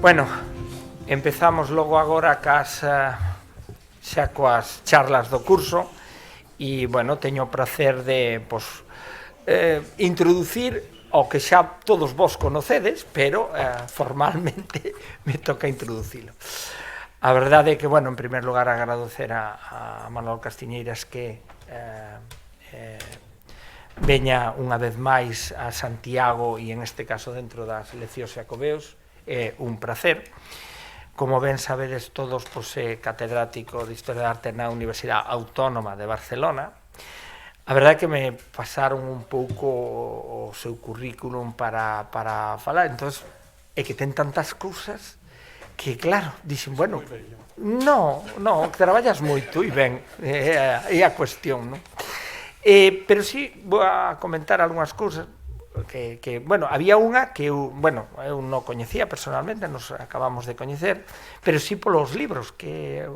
Bueno, empezamos logo agora xa coas charlas do curso e, bueno, teño o prazer de introducir o que xa todos vos conocedes, pero formalmente me toca introducilo. A verdade é que, bueno, en primer lugar agradecer a Manolo Castiñeiras que veña unha vez máis a Santiago e en este caso dentro das leccións xacobeos. É un placer. Como ben sabedes todos, é catedrático de Historia da Arte na Universidade Autónoma de Barcelona. A verdade é que me pasaron un pouco o seu currículum para falar, entón é que ten tantas cousas que, claro, dixen, bueno, no, traballas moito e ben, é a cuestión, non? Pero sí, vou a comentar algunhas cousas que, bueno, había unha que eu non coñecía personalmente, nos acabamos de coñecer, pero sí polos libros, que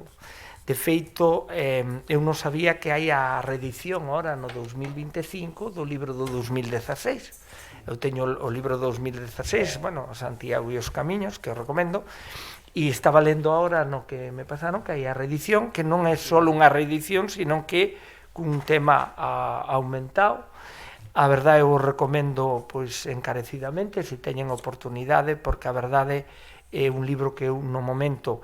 de feito eu non sabía que hai a reedición ahora no 2025 do libro do 2016. Eu teño o libro do 2016, bueno, Santiago e os Camiños, que eu recomendo, e estaba lendo ahora no que me pasaron que hai a reedición, que non é só unha reedición, sino que cun tema aumentado. A verdade eu recomendo encarecidamente se teñen oportunidade, porque a verdade é un libro que eu no momento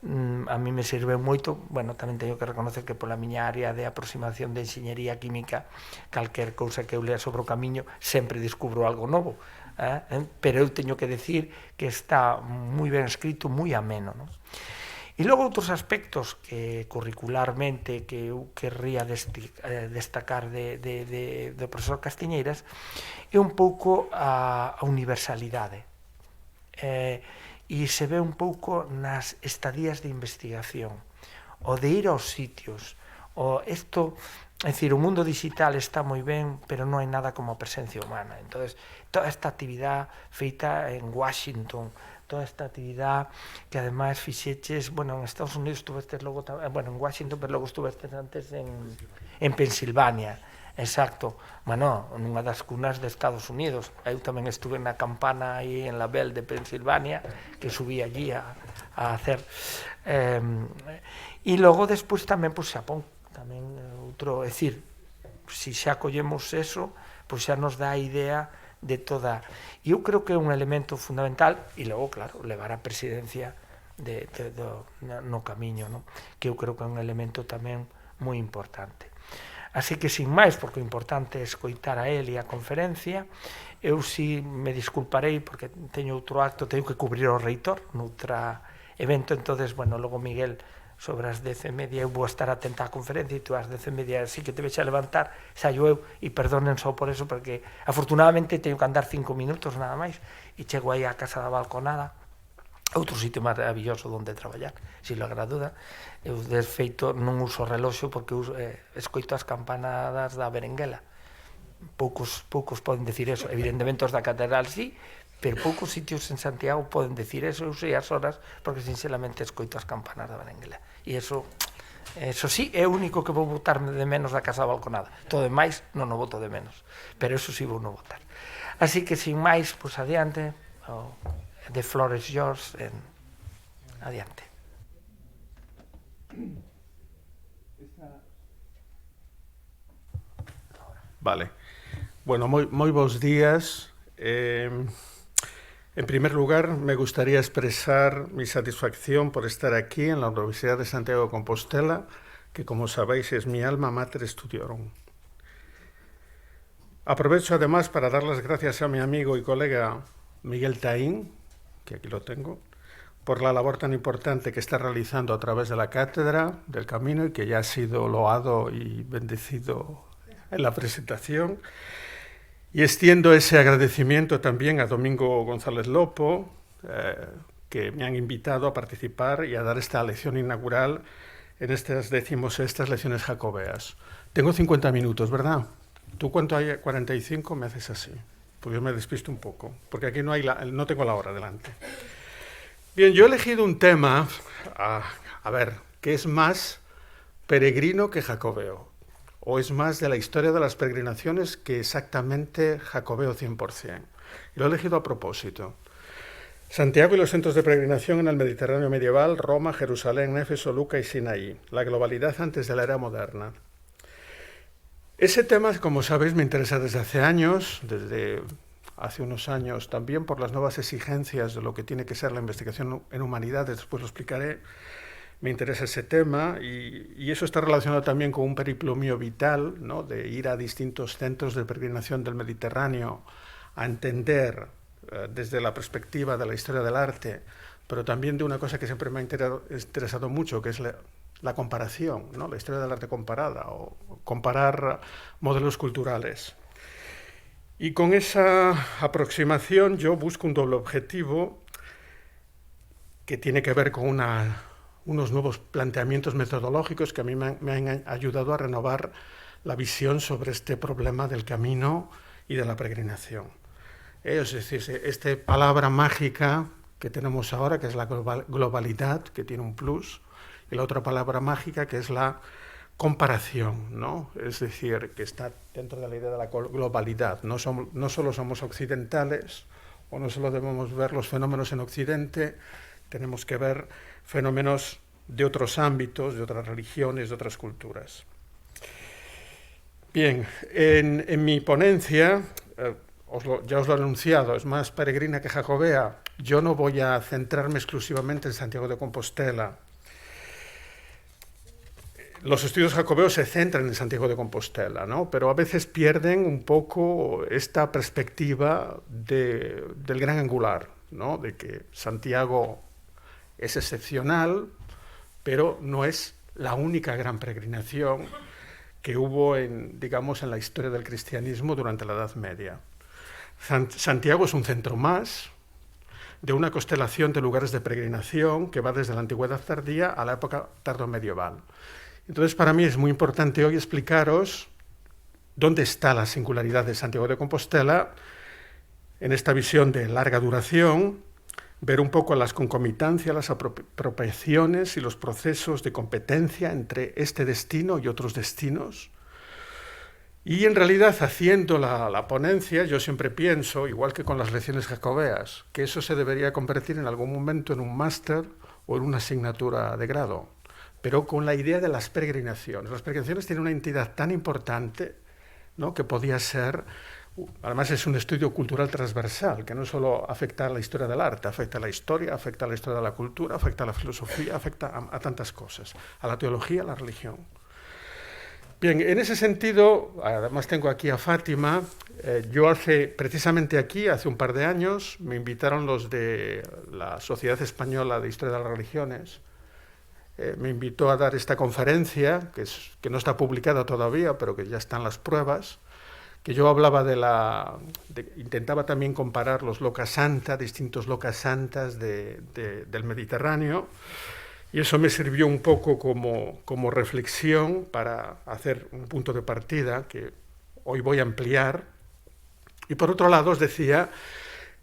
a mí me serve moito. Bueno, tamén teño que reconocer que pola miña área de aproximación de enxeñería química, calquer cousa que eu lea sobre o Camiño sempre descubro algo novo, pero eu teño que decir que está moi ben escrito, moi ameno, non? E logo outros aspectos que curricularmente que eu querría destacar do profesor Castiñeiras é un pouco a universalidade, e se ve un pouco nas estadías de investigación, o de ir aos sitios, é dicir, o mundo digital está moi ben, pero non hai nada como a presencia humana. Entón, toda esta actividade feita en Washington, toda esta actividade que ademais fixeches, bueno, en Estados Unidos estuvestes logo, bueno, en Washington, pero logo estuvestes antes en Pensilvania, exacto, bueno, nunha das cunas de Estados Unidos. Eu tamén estuve na campana aí en la Bell de Pensilvania, que subí allí a hacer, e logo despois tamén Xapón, tamén outro, é dicir, se xa collemos eso, xa nos dá a idea de toda, e eu creo que é un elemento fundamental, e logo, claro, levar a presidencia no Camiño, non? Que eu creo que é un elemento tamén moi importante. Así que, sin máis, porque o importante é escoitar a él e a conferencia, eu si me disculparei, porque teño outro acto, teño que cubrir o reitor noutra evento, entonces, bueno, logo Miguel sobre as 10:30 eu vou estar atenta á conferencia e tú ás 10:30 así que te vexa levantar, saio eu, e perdonen só por eso, porque afortunadamente teño que andar 5 minutos nada máis e chego aí á Casa da Balconada, outro sitio maravilloso onde traballar, se lo agraduda. Eu, de feito, non uso reloxo porque escoito as campanadas da berenguela. Poucos poden decir eso, evidentemente os da catedral sí, pero poucos sitios en Santiago poden decir eso. Eu sei as horas porque sinceramente escoito as campanas da berenguela, e eso sí é o único que vou botarme de menos da Casa da Balconada. Todo demais non o boto de menos, pero eso sí vou non botar. Así que, sin máis, adiante, the floor is yours, adiante. Vale. Bueno, moi bons días. En primer lugar, me gustaría expresar mi satisfacción por estar aquí en la Universidad de Santiago de Compostela, que, como sabéis, es mi alma mater studiorum. Aprovecho además para dar las gracias a mi amigo y colega Miguel Taín, que aquí lo tengo, por la labor tan importante que está realizando a través de la Cátedra del Camino y que ya ha sido loado y bendecido en la presentación. Y extiendo ese agradecimiento también a Domingo González Lopo, que me han invitado a participar y a dar esta lección inaugural en estas 16ª lecciones jacobeas. Tengo 50 minutos, ¿verdad? Tú, cuánto hay, 45, me haces así, porque yo me despisto un poco, porque aquí no tengo la hora delante. Bien, yo he elegido un tema, a ver, que es más peregrino que jacobeo, o es más de la historia de las peregrinaciones que exactamente jacobeo 100%. Y lo he elegido a propósito. Santiago y los centros de peregrinación en el Mediterráneo medieval, Roma, Jerusalén, Éfeso, Luca y Sinaí. La globalidad antes de la era moderna. Ese tema, como sabéis, me interesa desde hace años, desde hace unos años también, por las nuevas exigencias de lo que tiene que ser la investigación en humanidades, después lo explicaré. Me interesa ese tema y eso está relacionado también con un periplo mío vital, ¿no? De ir a distintos centros de peregrinación del Mediterráneo a entender desde la perspectiva de la historia del arte, pero también de una cosa que siempre me ha interesado mucho, que es la comparación, ¿no? La historia del arte comparada o comparar modelos culturales. Y con esa aproximación yo busco un doble objetivo que tiene que ver con unos nuevos planteamientos metodológicos que a mí me han ayudado a renovar la visión sobre este problema del camino y de la peregrinación. Es decir, esta palabra mágica que tenemos ahora, que es la globalidad, que tiene un plus, y la otra palabra mágica, que es la comparación, ¿no? Es decir, que está dentro de la idea de la globalidad. No solo somos occidentales, o no solo debemos ver los fenómenos en Occidente, tenemos que ver fenómenos de otros ámbitos, de otras religiones, de otras culturas. Bien, en mi ponencia, ya os lo he anunciado, es más peregrina que jacobea. Yo no voy a centrarme exclusivamente en Santiago de Compostela. Los estudios jacobeos se centran en Santiago de Compostela, ¿no? Pero a veces pierden un poco esta perspectiva del gran angular, ¿no? De que Santiago es excepcional, pero no es la única gran peregrinación que hubo digamos, en la historia del cristianismo durante la Edad Media. Santiago es un centro más de una constelación de lugares de peregrinación que va desde la antigüedad tardía a la época tardomedieval. Entonces, para mí es muy importante hoy explicaros dónde está la singularidad de Santiago de Compostela en esta visión de larga duración, ver un poco las concomitancias, las apropiaciones y los procesos de competencia entre este destino y otros destinos. Y en realidad, haciendo la ponencia, yo siempre pienso, igual que con las lecciones jacobeas, que eso se debería convertir en algún momento en un máster o en una asignatura de grado, pero con la idea de las peregrinaciones. Las peregrinaciones tienen una entidad tan importante, ¿no? Que podía ser, además es un estudio cultural transversal, que no solo afecta a la historia del arte, afecta a la historia, afecta a la historia de la cultura, afecta a la filosofía, afecta a tantas cosas, a la teología, a la religión. Bien, en ese sentido, además tengo aquí a Fátima. Yo precisamente aquí, hace un par de años, me invitaron los de la Sociedad Española de Historia de las Religiones. Me invitó a dar esta conferencia, que no está publicada todavía, pero que ya están las pruebas, que yo hablaba intentaba también comparar los locas santa, distintos locas santas del Mediterráneo, y eso me sirvió un poco como reflexión para hacer un punto de partida que hoy voy a ampliar. Y por otro lado os decía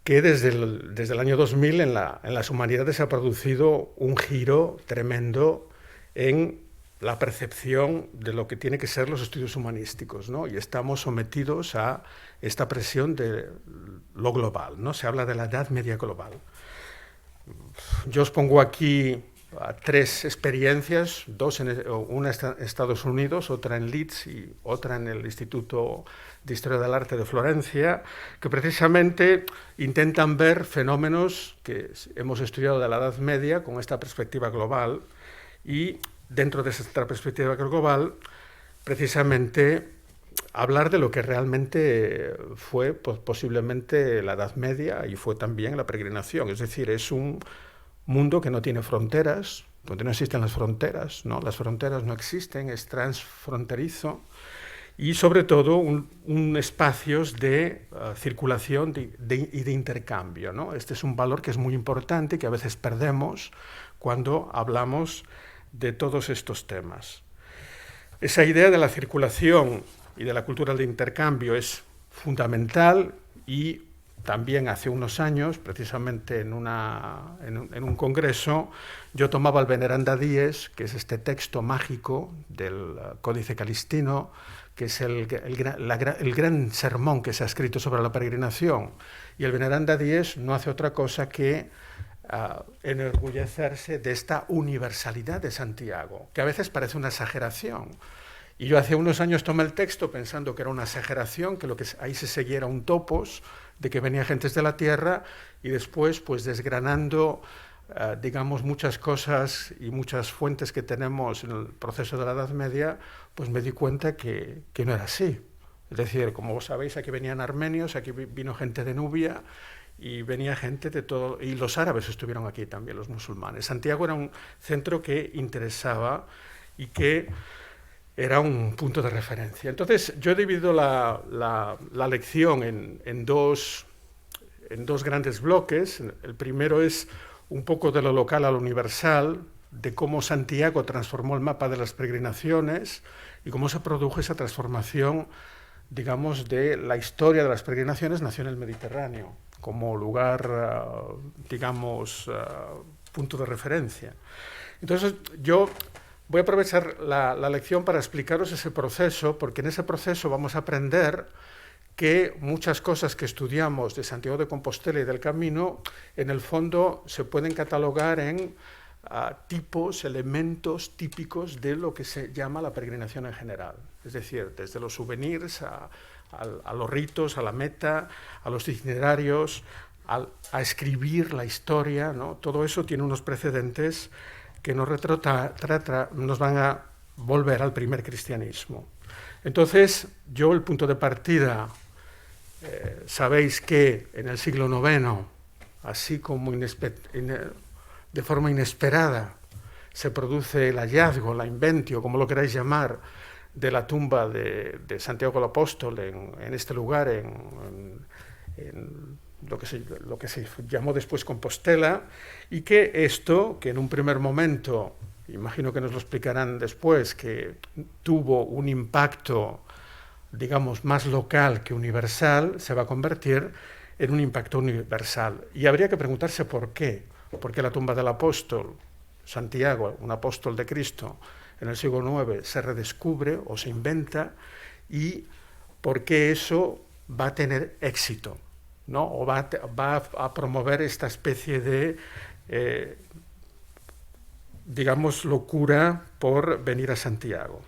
que desde el año 2000 en las humanidades se ha producido un giro tremendo en la percepción de lo que tiene que ser los estudios humanísticos, ¿no? Y estamos sometidos a esta presión de lo global, ¿no? Se habla de la Edad Media global. Yo os pongo aquí tres experiencias, una en Estados Unidos, otra en Leeds y otra en el Instituto de Historia del Arte de Florencia, que precisamente intentan ver fenómenos que hemos estudiado de la Edad Media con esta perspectiva global y dentro de esta perspectiva global precisamente hablar de lo que realmente fue posiblemente la Edad Media y fue también la peregrinación, es decir, es un mundo que no tiene fronteras, donde no existen las fronteras, ¿no? Las fronteras no existen, es transfronterizo y sobre todo un espacios de circulación y de intercambio, ¿no? Este es un valor que es muy importante que a veces perdemos cuando hablamos de todos estos temas. Esa idea de la circulación y de la cultura del intercambio es fundamental y también hace unos años, precisamente en un congreso, yo tomaba el Veneranda Dies, que es este texto mágico del Códice Calistino, que es el gran sermón que se ha escrito sobre la peregrinación. Y el Veneranda Dies no hace otra cosa que enorgullecerse de esta universalidad de Santiago, que a veces parece una exageración. Y yo hace unos años tomé el texto pensando que era una exageración, que ahí se seguía un topos de que venía gentes de la tierra, y después, pues desgranando, digamos, muchas cosas y muchas fuentes que tenemos en el proceso de la Edad Media, pues me di cuenta que no era así. Es decir, como vos sabéis, aquí venían armenios, aquí vino gente de Nubia, y venía gente de todo, y los árabes estuvieron aquí también, los musulmanes. Santiago era un centro que interesaba y que era un punto de referencia. Entonces, yo he dividido la lección en dos grandes bloques. El primero es un poco de lo local a lo universal, de cómo Santiago transformó el mapa de las peregrinaciones y cómo se produjo esa transformación, digamos, de la historia de las peregrinaciones nació en el Mediterráneo, como lugar, digamos, punto de referencia. Entonces, yo voy a aprovechar la lección para explicaros ese proceso, porque en ese proceso vamos a aprender que muchas cosas que estudiamos de Santiago de Compostela y del Camino, en el fondo se pueden catalogar en tipos, elementos típicos de lo que se llama la peregrinación en general. Es decir, desde los souvenirs a los ritos, a la meta, a los itinerarios, a escribir la historia, ¿no? Todo eso tiene unos precedentes que nos van a volver al primer cristianismo. Entonces, yo el punto de partida, sabéis que en el siglo IX, así como de forma inesperada, se produce el hallazgo, la inventio, como lo queráis llamar, de la tumba de Santiago el Apóstol en este lugar, en lo que se llamó después Compostela, y que esto, que en un primer momento, imagino que nos lo explicarán después, que tuvo un impacto, digamos, más local que universal, se va a convertir en un impacto universal. Y habría que preguntarse por qué. ¿Por qué la tumba del apóstol, Santiago, un apóstol de Cristo, en el siglo IX se redescubre o se inventa? ¿Y por qué eso va a tener éxito, ¿no? O va a promover esta especie de, digamos, locura por venir a Santiago?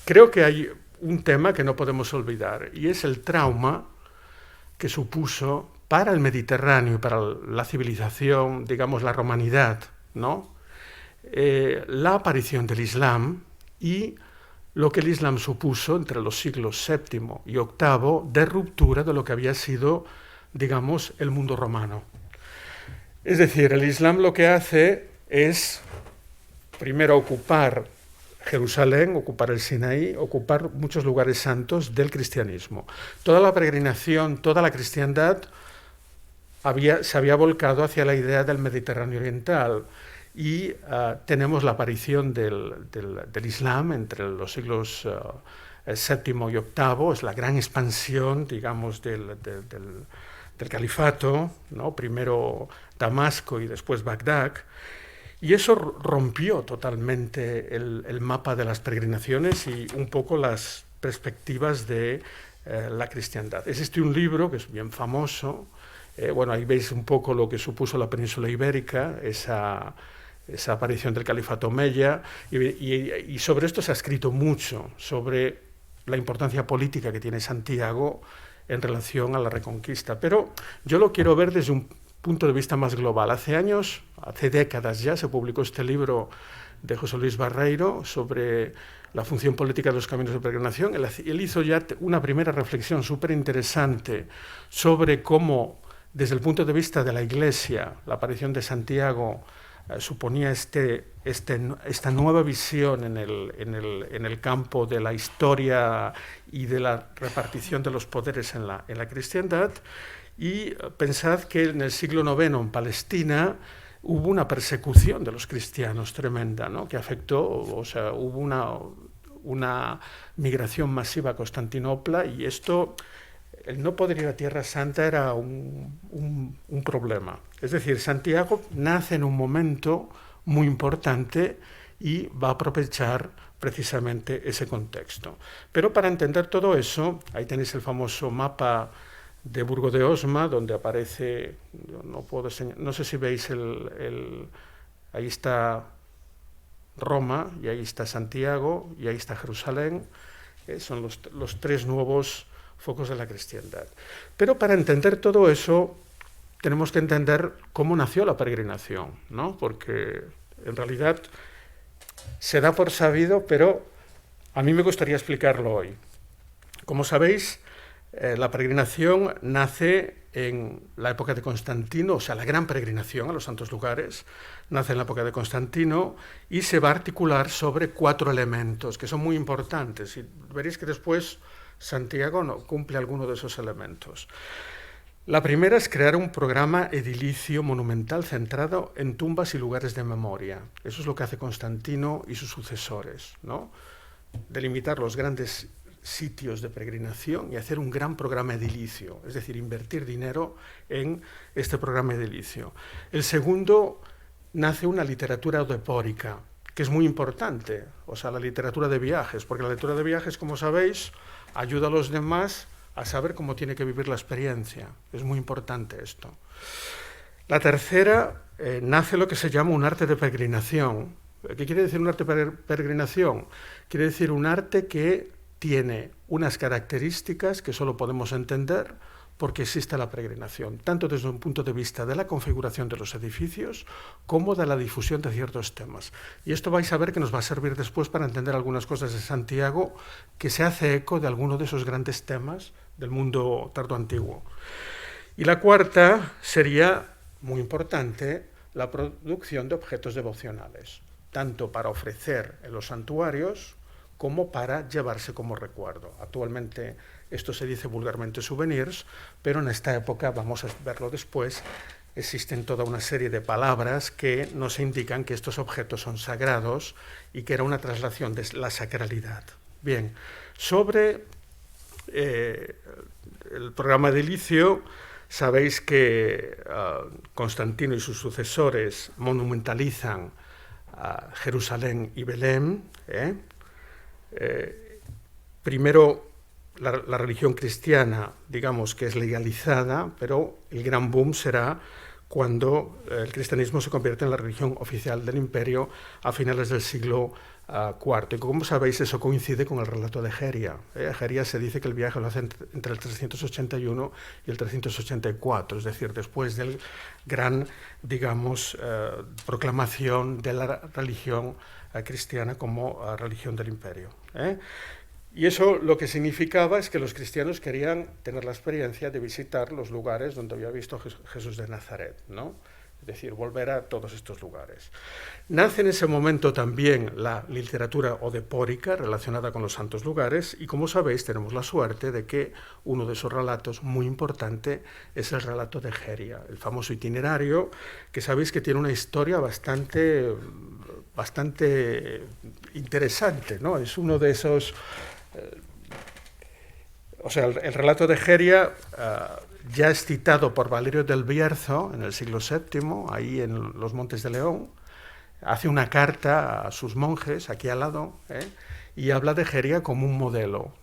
Creo que hay un tema que no podemos olvidar, y es el trauma que supuso para el Mediterráneo, para la civilización, digamos, la romanidad, ¿no? La aparición del Islam y lo que el Islam supuso entre los siglos VII y VIII de ruptura de lo que había sido, digamos, el mundo romano. Es decir, el Islam lo que hace es, primero, ocupar Jerusalén, ocupar el Sinaí, ocupar muchos lugares santos del cristianismo. Toda la peregrinación, toda la cristiandad se había volcado hacia la idea del Mediterráneo oriental, y tenemos la aparición del Islam entre los siglos VII y VIII, es la gran expansión, digamos, del califato, ¿no? Primero Damasco y después Bagdad. Y eso rompió totalmente el mapa de las peregrinaciones y un poco las perspectivas de la cristiandad. Existe un libro que es bien famoso, bueno, ahí veis un poco lo que supuso la península ibérica, esa aparición del califato omeya, y sobre esto se ha escrito mucho, sobre la importancia política que tiene Santiago en relación a la Reconquista. Pero yo lo quiero ver desde un punto de vista más global. Hace décadas ya, se publicó este libro de José Luis Barreiro sobre la función política de los caminos de peregrinación. Él hizo ya una primera reflexión súper interesante sobre cómo, desde el punto de vista de la Iglesia, la aparición de Santiago suponía esta nueva visión en el campo de la historia y de la repartición de los poderes en la cristiandad. Y pensad que en el siglo IX en Palestina hubo una persecución de los cristianos tremenda, ¿no? Que afectó, o sea, hubo una migración masiva a Constantinopla, y esto, el no poder ir a Tierra Santa era un problema. Es decir, Santiago nace en un momento muy importante y va a aprovechar precisamente ese contexto. Pero para entender todo eso, ahí tenéis el famoso mapa de Burgo de Osma, donde aparece, no sé si veis ahí está Roma, y ahí está Santiago, y ahí está Jerusalén. Son los tres nuevos focos de la cristiandad. Pero para entender todo eso, tenemos que entender cómo nació la peregrinación, ¿no? Porque en realidad se da por sabido, pero a mí me gustaría explicarlo hoy. Como sabéis, la peregrinación nace en la época de Constantino, o sea, la gran peregrinación a los santos lugares, nace en la época de Constantino y se va a articular sobre 4 elementos que son muy importantes. Y veréis que después Santiago no cumple alguno de esos elementos. La primera es crear un programa edilicio monumental centrado en tumbas y lugares de memoria. Eso es lo que hace Constantino y sus sucesores, ¿no? Delimitar los grandes sitios de peregrinación y hacer un gran programa edilicio, es decir, invertir dinero en este programa edilicio. El segundo, nace una literatura odepórica, que es muy importante, o sea, la literatura de viajes, porque la literatura de viajes, como sabéis, ayuda a los demás a saber cómo tiene que vivir la experiencia. Es muy importante esto. La tercera, nace lo que se llama un arte de peregrinación. ¿Qué quiere decir un arte de peregrinación? Quiere decir un arte que tiene unas características que solo podemos entender porque existe la peregrinación, tanto desde un punto de vista de la configuración de los edificios como de la difusión de ciertos temas. Y esto vais a ver que nos va a servir después para entender algunas cosas de Santiago que se hace eco de alguno de esos grandes temas del mundo tardoantiguo. Y la cuarta sería, muy importante, la producción de objetos devocionales, tanto para ofrecer en los santuarios como para llevarse como recuerdo. Actualmente esto se dice vulgarmente souvenirs, pero en esta época, vamos a verlo después, existen toda una serie de palabras que nos indican que estos objetos son sagrados y que era una traslación de la sacralidad. Bien, sobre el programa edilicio, sabéis que Constantino y sus sucesores monumentalizan Jerusalén y Belén. Primero, la religión cristiana, digamos que es legalizada, pero el gran boom será cuando el cristianismo se convierte en la religión oficial del imperio a finales del siglo IV. Y como sabéis, eso coincide con el relato de Egeria. Egeria se dice que el viaje lo hace entre el 381 y el 384, es decir, después del gran, digamos, proclamación de la religión cristiana como religión del imperio. Y eso lo que significaba es que los cristianos querían tener la experiencia de visitar los lugares donde había visto Jesús de Nazaret, ¿no? Es decir, volver a todos estos lugares. Nace en ese momento también la literatura odepórica relacionada con los santos lugares y, como sabéis, tenemos la suerte de que uno de esos relatos muy importante es el relato de Egeria, el famoso itinerario, que sabéis que tiene una historia bastante interesante, ¿no? Es uno de esos... o sea, el relato de Egeria ya es citado por Valerio del Bierzo en el siglo VII, ahí en los Montes de León. Hace una carta a sus monjes, aquí al lado, y habla de Egeria como un modelo,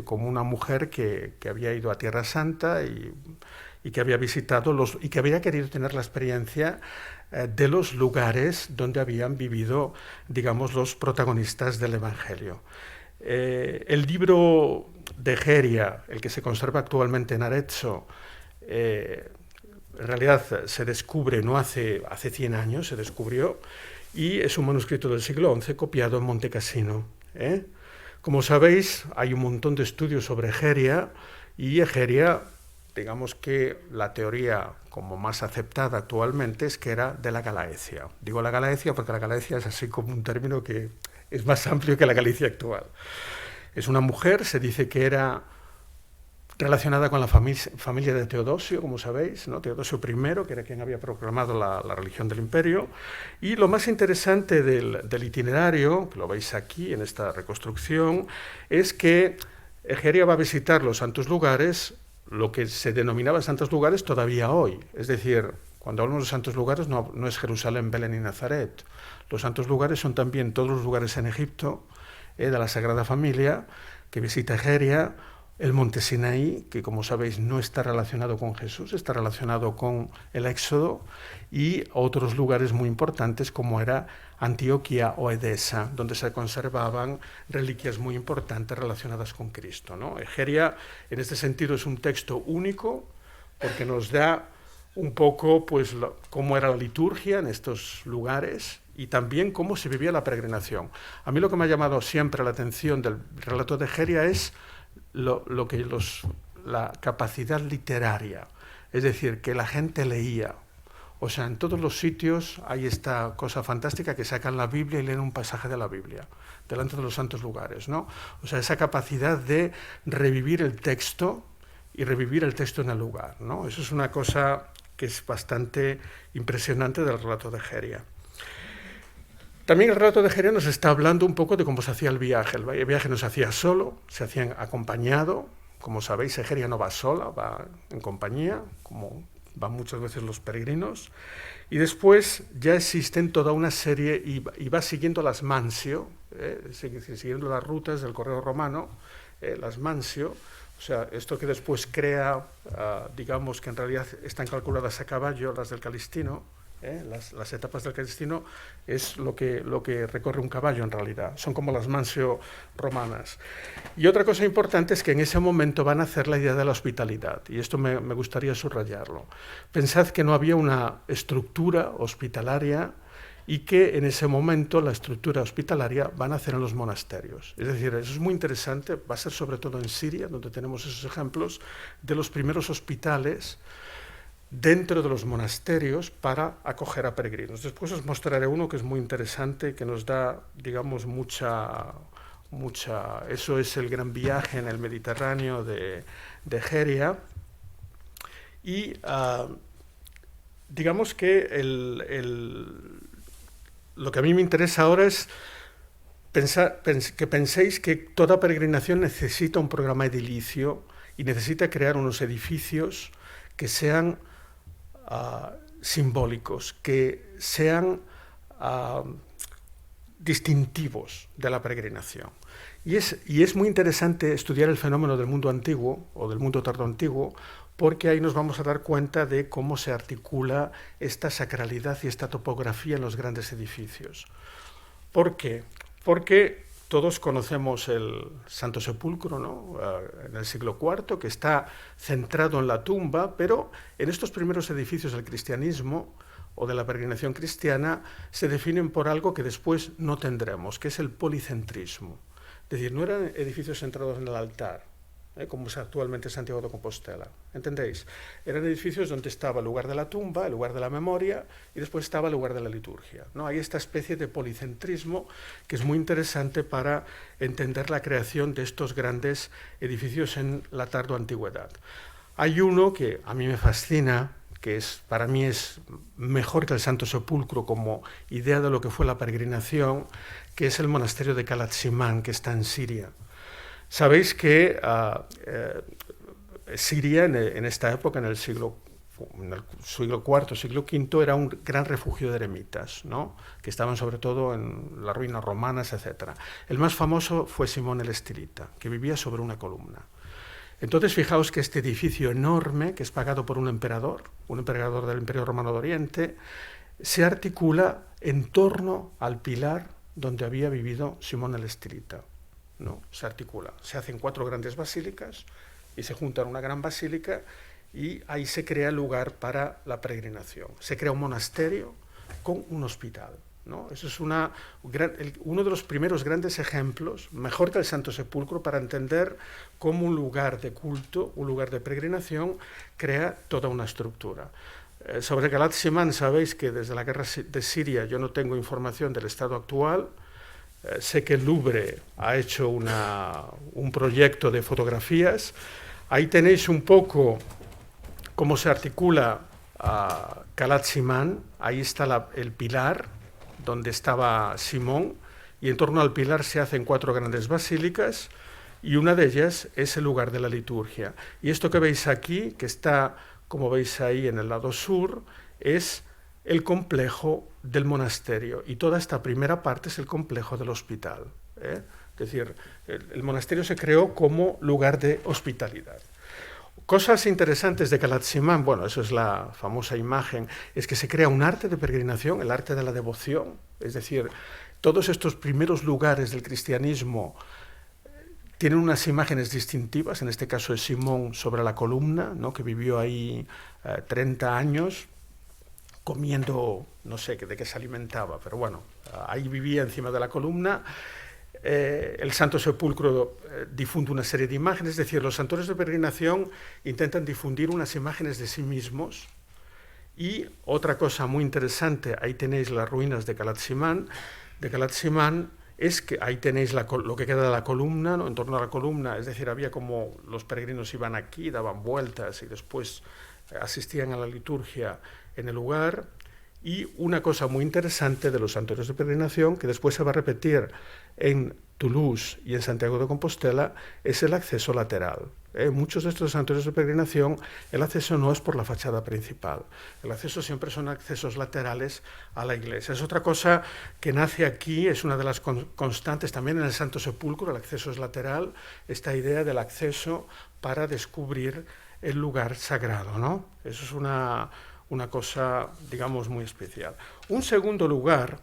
como una mujer que había ido a Tierra Santa y que había visitado y que había querido tener la experiencia de los lugares donde habían vivido, digamos, los protagonistas del Evangelio. El libro de Egeria, el que se conserva actualmente en Arezzo, en realidad se descubre, no hace 100 años se descubrió, y es un manuscrito del siglo XI copiado en Monte Cassino. Como sabéis, hay un montón de estudios sobre Egeria, y Egeria, digamos que la teoría como más aceptada actualmente es que era de la Galaecia. Digo la Galaecia porque la Galaecia es así como un término que es más amplio que la Galicia actual. Es una mujer, se dice que era relacionada con la familia de Teodosio, como sabéis, ¿no? Teodosio I, que era quien había proclamado la religión del imperio. Y lo más interesante del itinerario, que lo veis aquí en esta reconstrucción, es que Egeria va a visitar los santos lugares, lo que se denominaba santos lugares todavía hoy. Es decir, cuando hablamos de santos lugares no es Jerusalén, Belén y Nazaret. Los santos lugares son también todos los lugares en Egipto, de la Sagrada Familia, que visita Egeria, el monte Sinaí, que como sabéis no está relacionado con Jesús, está relacionado con el Éxodo, y otros lugares muy importantes como era Antioquía o Edesa, donde se conservaban reliquias muy importantes relacionadas con Cristo, ¿no? Egeria, en este sentido, es un texto único porque nos da un poco pues, cómo era la liturgia en estos lugares y también cómo se vivía la peregrinación. A mí lo que me ha llamado siempre la atención del relato de Egeria es la capacidad literaria, es decir, que la gente leía. O sea, en todos los sitios hay esta cosa fantástica que sacan la Biblia y leen un pasaje de la Biblia delante de los santos lugares, ¿no? O sea, esa capacidad de revivir el texto y revivir el texto en el lugar, ¿no? Eso es una cosa que es bastante impresionante del relato de Egeria. También el relato de Egeria nos está hablando un poco de cómo se hacía el viaje. El viaje no se hacía solo, se hacía acompañado. Como sabéis, Egeria no va sola, va en compañía, como van muchas veces los peregrinos. Y después ya existen toda una serie, y va siguiendo las mansio, siguiendo las rutas del correo romano, las mansio. O sea, esto que después crea, digamos que en realidad están calculadas a caballo, las del Calistino. Las etapas del Calistino es lo que recorre un caballo en realidad, son como las mansio romanas. Y otra cosa importante es que en ese momento van a hacer la idea de la hospitalidad, y esto me gustaría subrayarlo. Pensad que no había una estructura hospitalaria y que en ese momento la estructura hospitalaria van a hacer en los monasterios. Es decir, eso es muy interesante, va a ser sobre todo en Siria, donde tenemos esos ejemplos de los primeros hospitales dentro de los monasterios para acoger a peregrinos. Después os mostraré uno que es muy interesante, que nos da, digamos, mucha... Eso es el gran viaje en el Mediterráneo de Egeria. Y digamos que lo que a mí me interesa ahora es que penséis que toda peregrinación necesita un programa edilicio y necesita crear unos edificios que sean simbólicos, que sean distintivos de la peregrinación. Y es muy interesante estudiar el fenómeno del mundo antiguo o del mundo tardoantiguo, porque ahí nos vamos a dar cuenta de cómo se articula esta sacralidad y esta topografía en los grandes edificios. ¿Por qué? Porque todos conocemos el Santo Sepulcro, ¿no? En el siglo IV, que está centrado en la tumba, pero en estos primeros edificios del cristianismo o de la peregrinación cristiana se definen por algo que después no tendremos, que es el policentrismo. Es decir, no eran edificios centrados en el altar, como es actualmente Santiago de Compostela, ¿entendéis? Eran edificios donde estaba el lugar de la tumba, el lugar de la memoria, y después estaba el lugar de la liturgia, ¿no? Hay esta especie de policentrismo que es muy interesante para entender la creación de estos grandes edificios en la tardoantigüedad. Hay uno que a mí me fascina, que para mí es mejor que el Santo Sepulcro como idea de lo que fue la peregrinación, que es el monasterio de Kalat-Shimán, que está en Siria. Sabéis que Siria en esta época, en el siglo IV, siglo V, era un gran refugio de eremitas, ¿no? Que estaban sobre todo en las ruinas romanas, etc. El más famoso fue Simón el Estilita, que vivía sobre una columna. Entonces, fijaos que este edificio enorme, que es pagado por un emperador del Imperio Romano de Oriente, se articula en torno al pilar donde había vivido Simón el Estilita. No, se articula. Se hacen 4 grandes basílicas y se juntan una gran basílica y ahí se crea el lugar para la peregrinación. Se crea un monasterio con un hospital, ¿no? Eso es uno de los primeros grandes ejemplos, mejor que el Santo Sepulcro, para entender cómo un lugar de culto, un lugar de peregrinación, crea toda una estructura. Sobre Kalat-Shimán, sabéis que desde la guerra de Siria yo no tengo información del estado actual. Sé que el Louvre ha hecho un proyecto de fotografías. Ahí tenéis un poco cómo se articula Calat Simán. Ahí está el pilar donde estaba Simón, y en torno al pilar se hacen 4 grandes basílicas, y una de ellas es el lugar de la liturgia. Y esto que veis aquí, que está, como veis ahí en el lado sur, es el complejo del monasterio, y toda esta primera parte es el complejo del hospital. Es decir, el monasterio se creó como lugar de hospitalidad. Cosas interesantes de Calat Simán, bueno, eso es la famosa imagen, es que se crea un arte de peregrinación, el arte de la devoción, es decir, todos estos primeros lugares del cristianismo tienen unas imágenes distintivas. En este caso es Simón sobre la columna, ¿no?, que vivió ahí 30 años, comiendo, no sé de qué se alimentaba, pero bueno, ahí vivía encima de la columna. El Santo Sepulcro difunde una serie de imágenes, es decir, los santuarios de peregrinación intentan difundir unas imágenes de sí mismos. Y otra cosa muy interesante, ahí tenéis las ruinas de Calat Simán. Es que ahí tenéis lo que queda de la columna, ¿no?, en torno a la columna, es decir, había como los peregrinos iban aquí, daban vueltas y después asistían a la liturgia en el lugar. Y una cosa muy interesante de los santuarios de peregrinación, que después se va a repetir en Toulouse y en Santiago de Compostela, es el acceso lateral. En muchos de estos santuarios de peregrinación el acceso no es por la fachada principal, el acceso siempre son accesos laterales a la iglesia. Es otra cosa que nace aquí, es una de las constantes también en el Santo Sepulcro, el acceso es lateral, esta idea del acceso para descubrir el lugar sagrado, ¿no? Eso es una cosa, digamos, muy especial. Un segundo lugar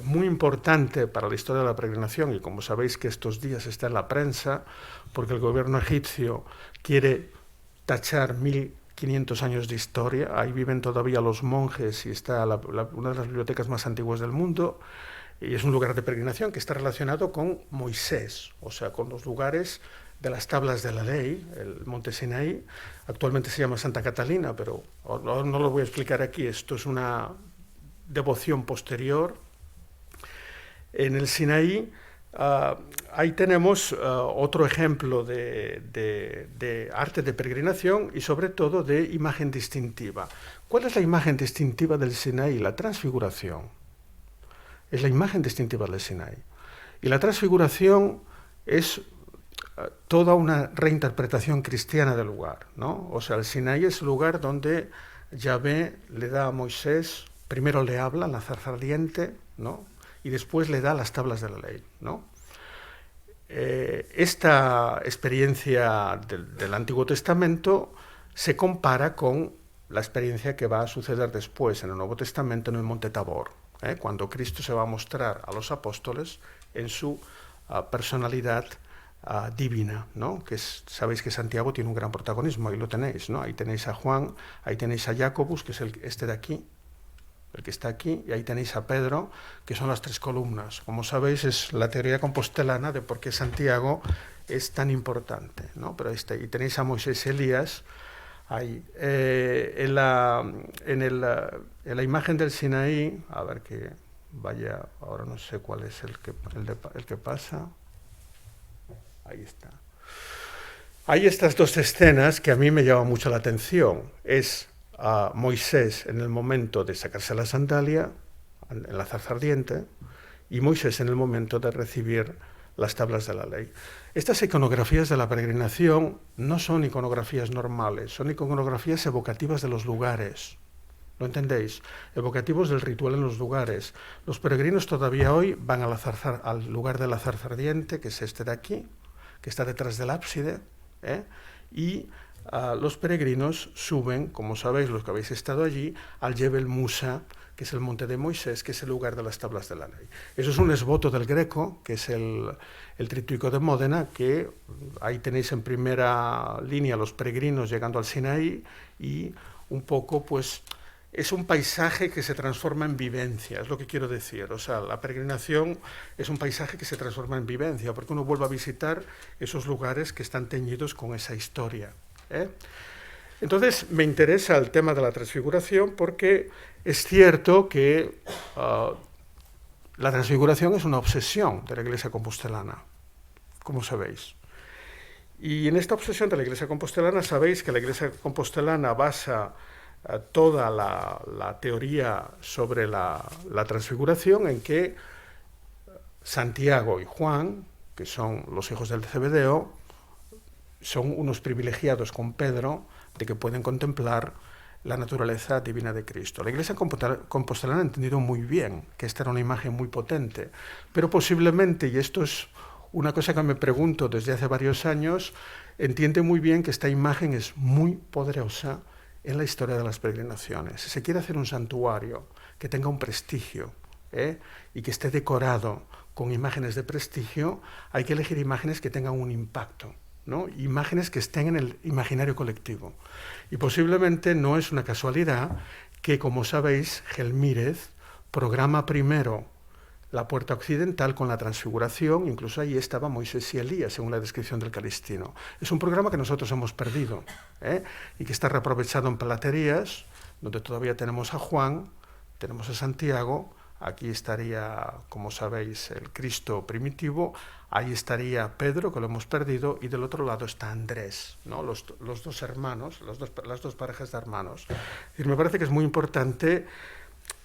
muy importante para la historia de la peregrinación, y como sabéis que estos días está en la prensa, porque el gobierno egipcio quiere tachar 1500 años de historia, ahí viven todavía los monjes y está una de las bibliotecas más antiguas del mundo, y es un lugar de peregrinación que está relacionado con Moisés, o sea, con los lugares de las tablas de la ley, el monte Sinaí. Actualmente se llama Santa Catalina, pero no lo voy a explicar aquí, esto es una devoción posterior. En el Sinaí, ahí tenemos otro ejemplo de arte de peregrinación y sobre todo de imagen distintiva. ¿Cuál es la imagen distintiva del Sinaí? La transfiguración. Es la imagen distintiva del Sinaí. Y la transfiguración es toda una reinterpretación cristiana del lugar, ¿no? O sea, el Sinaí es el lugar donde Yahvé le da a Moisés, primero le habla, la zarza ardiente, ¿no?, y después le da las tablas de la ley, ¿no? Esta experiencia del Antiguo Testamento se compara con la experiencia que va a suceder después en el Nuevo Testamento en el Monte Tabor, cuando Cristo se va a mostrar a los apóstoles en su personalidad divina, ¿no? Sabéis que Santiago tiene un gran protagonismo, ahí lo tenéis, ¿no? Ahí tenéis a Juan, ahí tenéis a Jacobus, que es este de aquí, el que está aquí, y ahí tenéis a Pedro, que son las 3 columnas. Como sabéis, es la teoría compostelana de por qué Santiago es tan importante, ¿no? Pero ahí está, y tenéis a Moisés y Elías ahí. En la imagen del Sinaí, a ver que vaya, ahora no sé cuál es el que pasa. Ahí está. Hay estas 2 escenas que a mí me llaman mucho la atención. Es a Moisés en el momento de sacarse la sandalia, en la zarza ardiente, y Moisés en el momento de recibir las tablas de la ley. Estas iconografías de la peregrinación no son iconografías normales, son iconografías evocativas de los lugares. ¿Lo entendéis? Evocativos del ritual en los lugares. Los peregrinos todavía hoy van al lugar de la zarza ardiente, que es este de aquí, que está detrás del ábside, y los peregrinos suben, como sabéis los que habéis estado allí, al Jebel Musa, que es el monte de Moisés, que es el lugar de las tablas de la ley. Eso es un esvoto del Greco, que es el tríptico de Módena, que ahí tenéis en primera línea los peregrinos llegando al Sinaí, y un poco, pues, es un paisaje que se transforma en vivencia, es lo que quiero decir. O sea, la peregrinación es un paisaje que se transforma en vivencia, porque uno vuelve a visitar esos lugares que están teñidos con esa historia. Entonces, me interesa el tema de la transfiguración porque es cierto que la transfiguración es una obsesión de la Iglesia compostelana, como sabéis. Y en esta obsesión de la Iglesia compostelana, sabéis que la Iglesia compostelana basa toda la teoría sobre la transfiguración en que Santiago y Juan, que son los hijos del Zebedeo, son unos privilegiados con Pedro de que pueden contemplar la naturaleza divina de Cristo. La Iglesia compostelana ha entendido muy bien que esta era una imagen muy potente, pero posiblemente, y esto es una cosa que me pregunto desde hace varios años, entiende muy bien que esta imagen es muy poderosa en la historia de las peregrinaciones. Si se quiere hacer un santuario que tenga un prestigio y que esté decorado con imágenes de prestigio, hay que elegir imágenes que tengan un impacto, ¿no? Imágenes que estén en el imaginario colectivo. Y posiblemente no es una casualidad que, como sabéis, Gelmírez programa primero la puerta occidental con la transfiguración, incluso ahí estaba Moisés y Elías, según la descripción del Calistino. Es un programa que nosotros hemos perdido y que está reaprovechado en Platerías, donde todavía tenemos a Juan, tenemos a Santiago. Aquí estaría, como sabéis, el Cristo primitivo, ahí estaría Pedro, que lo hemos perdido, y del otro lado está Andrés, ¿no? los dos hermanos, las dos parejas de hermanos. Y me parece que es muy importante,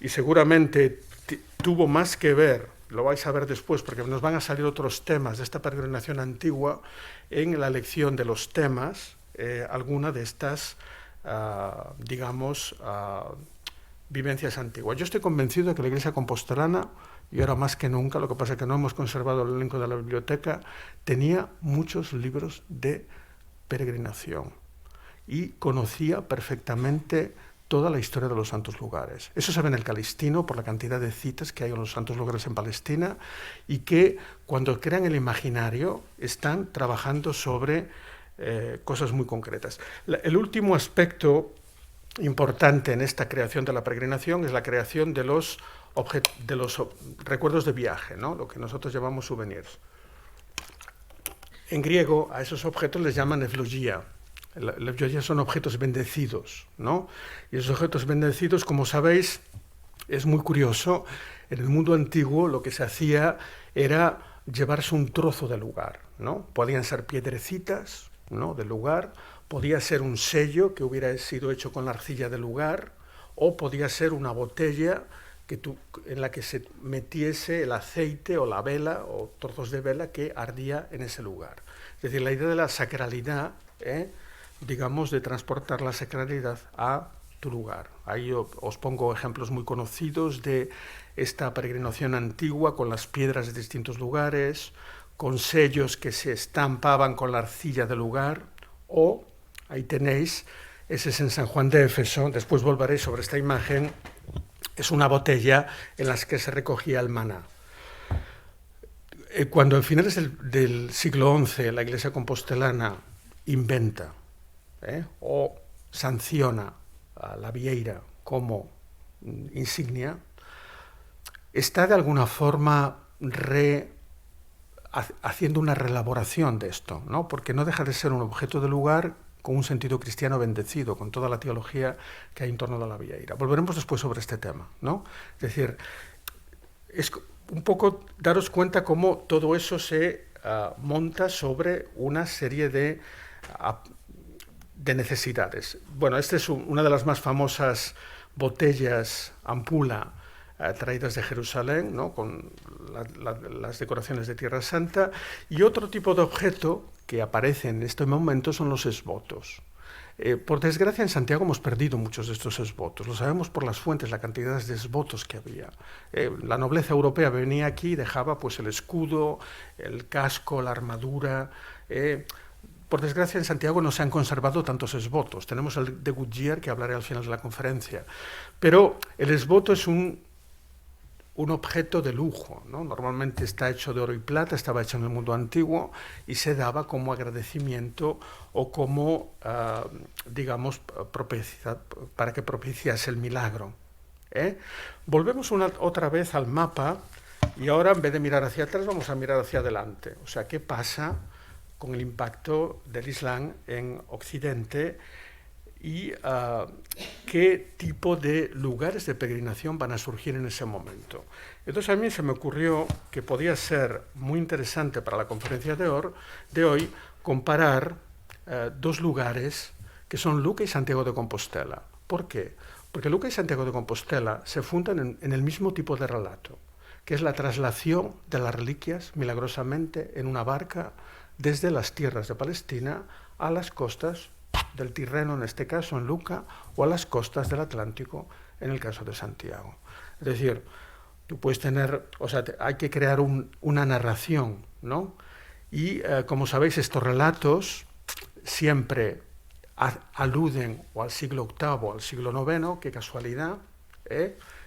y seguramente tuvo más que ver, lo vais a ver después, porque nos van a salir otros temas de esta peregrinación antigua, en la elección de los temas, alguna de estas, vivencias antiguas. Yo estoy convencido de que la Iglesia compostelana, y ahora más que nunca, lo que pasa es que no hemos conservado el elenco de la biblioteca, tenía muchos libros de peregrinación y conocía perfectamente toda la historia de los santos lugares. Eso se ve en el Calistino por la cantidad de citas que hay en los santos lugares en Palestina, y que cuando crean el imaginario están trabajando sobre cosas muy concretas. El último aspecto importante en esta creación de la peregrinación es la creación de los recuerdos de viaje, ¿no? Lo que nosotros llamamos souvenirs. En griego a esos objetos les llaman eulogía. Eulogía son objetos bendecidos, ¿no? Y esos objetos bendecidos, como sabéis, es muy curioso. En el mundo antiguo lo que se hacía era llevarse un trozo del lugar, ¿no? Podían ser piedrecitas, ¿no?, del lugar, podía ser un sello que hubiera sido hecho con la arcilla del lugar, o podía ser una botella en la que se metiese el aceite o la vela o trozos de vela que ardía en ese lugar. Es decir, la idea de la sacralidad, digamos, de transportar la sacralidad a tu lugar. Ahí os pongo ejemplos muy conocidos de esta peregrinación antigua con las piedras de distintos lugares, con sellos que se estampaban con la arcilla del lugar, o, ahí tenéis, ese es en San Juan de Éfeso, después volveré sobre esta imagen, es una botella en la que se recogía el maná. Cuando a finales del siglo XI la Iglesia compostelana inventa o sanciona a la vieira como insignia, está de alguna forma haciendo una reelaboración de esto, ¿no? Porque no deja de ser un objeto de lugar con un sentido cristiano bendecido, con toda la teología que hay en torno a la vieira. Volveremos después sobre este tema, ¿no? Es decir, es un poco daros cuenta cómo todo eso se monta sobre una serie de necesidades. Bueno, esta es una de las más famosas botellas ampula traídas de Jerusalén, ¿no?, con las decoraciones de Tierra Santa, y otro tipo de objeto que aparece en este momento son los esvotos. Por desgracia, en Santiago hemos perdido muchos de estos esvotos. Lo sabemos por las fuentes, la cantidad de esvotos que había. La nobleza europea venía aquí y dejaba pues el escudo, el casco, la armadura. Por desgracia, en Santiago no se han conservado tantos esvotos. Tenemos el de Goodyear, que hablaré al final de la conferencia. Pero el esvoto es un objeto de lujo, ¿no? Normalmente está hecho de oro y plata, estaba hecho en el mundo antiguo y se daba como agradecimiento o como, digamos, para que propiciase el milagro. Volvemos otra vez al mapa y ahora, en vez de mirar hacia atrás, vamos a mirar hacia adelante. O sea, ¿qué pasa con el impacto del Islam en Occidente y qué tipo de lugares de peregrinación van a surgir en ese momento. Entonces a mí se me ocurrió que podía ser muy interesante para la conferencia de hoy comparar dos lugares que son Luca y Santiago de Compostela. ¿Por qué? Porque Luca y Santiago de Compostela se fundan en el mismo tipo de relato, que es la traslación de las reliquias milagrosamente en una barca desde las tierras de Palestina a las costas del Tirreno, en este caso en Luca, o a las costas del Atlántico, en el caso de Santiago. Es decir, tú puedes tener, o sea, hay que crear una narración, ¿no? Y como sabéis, estos relatos siempre aluden o al siglo VIII o al siglo IX, qué casualidad,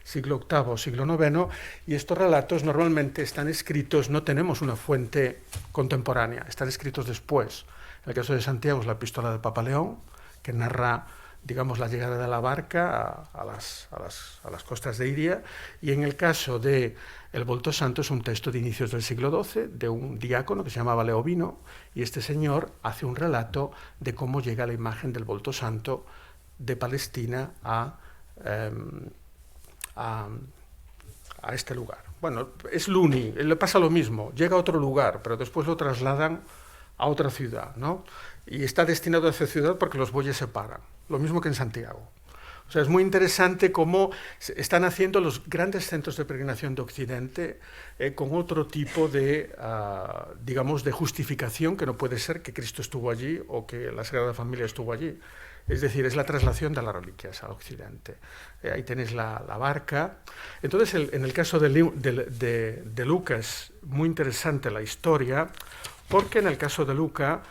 siglo VIII, siglo IX, y estos relatos normalmente están escritos, no tenemos una fuente contemporánea, están escritos después. En el caso de Santiago es la epístola del Papa León, que narra, digamos, la llegada de la barca a las costas de Iria, y en el caso de el Volto Santo es un texto de inicios del siglo XII, de un diácono que se llamaba Leovino, y este señor hace un relato de cómo llega la imagen del Volto Santo de Palestina a este lugar. Bueno, es Luni, le pasa lo mismo, llega a otro lugar, pero después lo trasladan a otra ciudad, ¿no? Y está destinado a esa ciudad porque los bueyes se paran, lo mismo que en Santiago. O sea, es muy interesante cómo están haciendo los grandes centros de peregrinación de Occidente con otro tipo de, digamos, de justificación, que no puede ser que Cristo estuvo allí o que la Sagrada Familia estuvo allí. Es decir, es la traslación de las reliquias al Occidente. Ahí tenéis la barca. Entonces, en el caso de Lucas, muy interesante la historia, porque en el caso de Luca,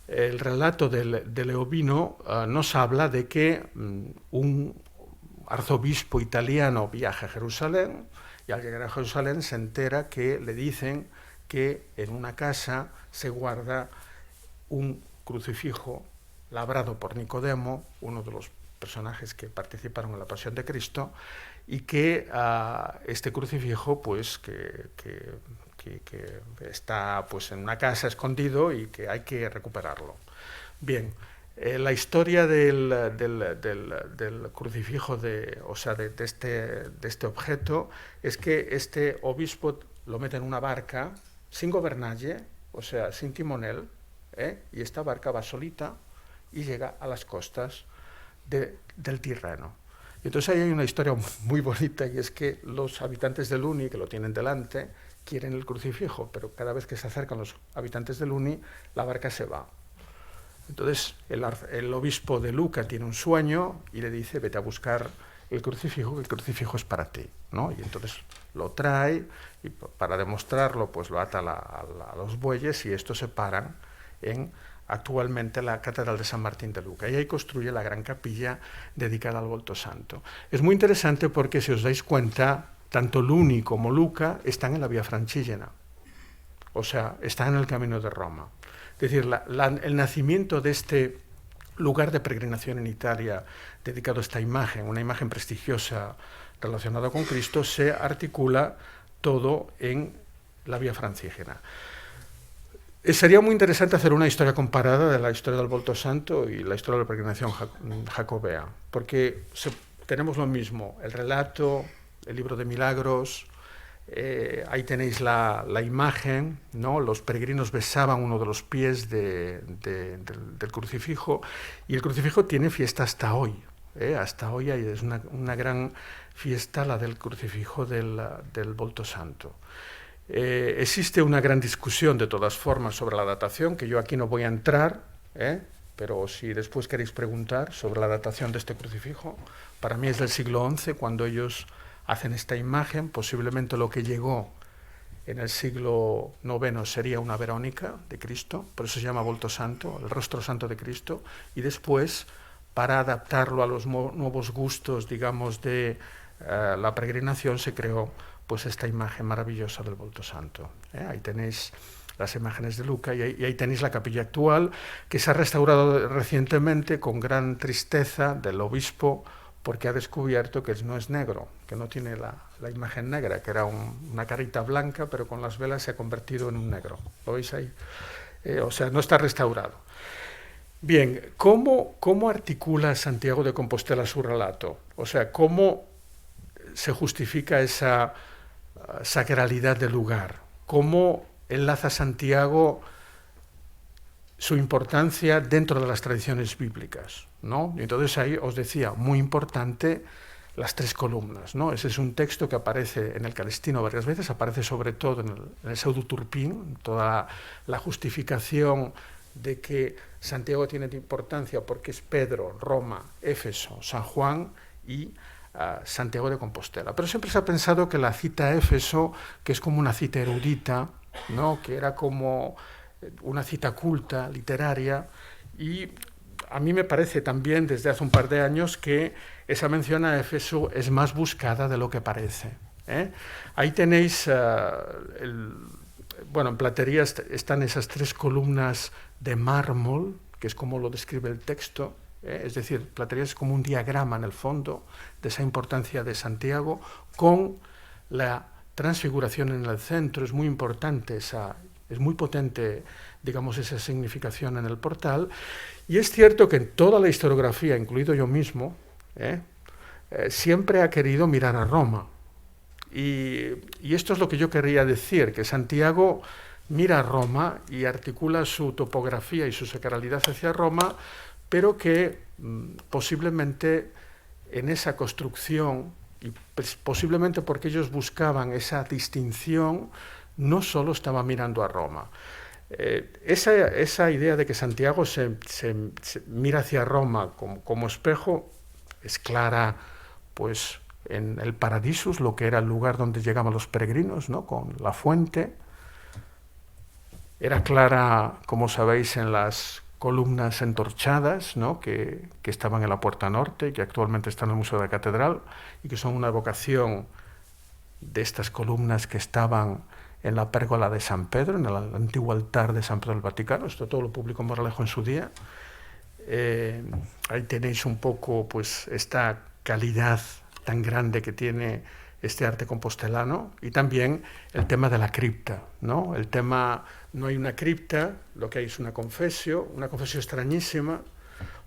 el relato de Leovino nos habla de que un arzobispo italiano viaja a Jerusalén y al llegar a Jerusalén se entera que le dicen que en una casa se guarda un crucifijo labrado por Nicodemo, uno de los personajes que participaron en la Pasión de Cristo, y que este crucifijo, pues, que está pues en una casa escondido y que hay que recuperarlo. Bien, la historia del crucifijo, de este objeto, es que este obispo lo mete en una barca sin gobernalle, o sea, sin timonel, y esta barca va solita y llega a las costas del Tirreno. Y entonces ahí hay una historia muy bonita, y es que los habitantes de Luni, que lo tienen delante, quieren el crucifijo, pero cada vez que se acercan los habitantes de Luni, la barca se va. Entonces el obispo de Luca tiene un sueño y le dice: vete a buscar el crucifijo, que el crucifijo es para ti, ¿no? Y entonces lo trae y para demostrarlo pues lo ata a los bueyes, y estos se paran en actualmente la Catedral de San Martín de Luca, y ahí construye la gran capilla dedicada al Volto Santo. Es muy interesante porque, si os dais cuenta, tanto Luni como Luca están en la Vía Francígena, o sea, están en el camino de Roma. Es decir, el nacimiento de este lugar de peregrinación en Italia dedicado a esta imagen, una imagen prestigiosa relacionada con Cristo, se articula todo en la Vía Francígena. Sería muy interesante hacer una historia comparada de la historia del Volto Santo y la historia de la peregrinación jacobea, porque tenemos lo mismo, el relato, el libro de milagros, ahí tenéis la imagen, ¿no? Los peregrinos besaban uno de los pies del crucifijo, y el crucifijo tiene fiesta hasta hoy. Hasta hoy es una gran fiesta la del crucifijo del Volto Santo. Existe una gran discusión, de todas formas, sobre la datación, que yo aquí no voy a entrar, pero si después queréis preguntar sobre la datación de este crucifijo, para mí es del siglo XI, cuando ellos hacen esta imagen. Posiblemente lo que llegó en el siglo IX sería una Verónica de Cristo, por eso se llama Volto Santo, el rostro santo de Cristo, y después, para adaptarlo a los nuevos gustos, digamos, de la peregrinación, se creó pues esta imagen maravillosa del Volto Santo. Ahí tenéis las imágenes de Luca, y ahí tenéis la capilla actual, que se ha restaurado recientemente con gran tristeza del obispo, porque ha descubierto que no es negro, que no tiene la imagen negra, que era una carita blanca, pero con las velas se ha convertido en un negro. ¿Lo veis ahí? O sea, no está restaurado. Bien, ¿cómo articula Santiago de Compostela su relato? O sea, ¿cómo se justifica esa sacralidad del lugar? ¿Cómo enlaza Santiago su importancia dentro de las tradiciones bíblicas, ¿no? Y entonces ahí os decía, muy importante, las 3 columnas, ¿no? Ese es un texto que aparece en el Calestino varias veces, aparece sobre todo en el Pseudo Turpín, toda la justificación de que Santiago tiene importancia porque es Pedro, Roma, Éfeso, San Juan y Santiago de Compostela. Pero siempre se ha pensado que la cita a Éfeso, que es como una cita erudita, ¿no? Que era como una cita culta, literaria, y a mí me parece también desde hace un par de años que esa mención a Éfeso es más buscada de lo que parece. Ahí tenéis, bueno, en platería están esas 3 columnas de mármol, que es como lo describe el texto, es decir, platería es como un diagrama en el fondo de esa importancia de Santiago, con la transfiguración en el centro. Es muy importante es muy potente, digamos, esa significación en el portal. Y es cierto que en toda la historiografía, incluido yo mismo, siempre ha querido mirar a Roma. Y esto es lo que yo quería decir, que Santiago mira a Roma y articula su topografía y su sacralidad hacia Roma, pero que posiblemente en esa construcción, y posiblemente porque ellos buscaban esa distinción, no solo estaba mirando a Roma. Esa idea de que Santiago se mira hacia Roma como espejo es clara, pues, en el Paradisus, lo que era el lugar donde llegaban los peregrinos, ¿no? Con la fuente. Era clara, como sabéis, en las columnas entorchadas, ¿no? que estaban en la puerta norte, que actualmente están en el Museo de la Catedral, y que son una evocación de estas columnas que estaban en la pérgola de San Pedro, en el antiguo altar de San Pedro del Vaticano. Esto todo lo publicó Moralejo en su día. Ahí tenéis un poco, pues, esta calidad tan grande que tiene este arte compostelano, y también el tema de la cripta, ¿no? El tema, no hay una cripta, lo que hay es una confesio extrañísima,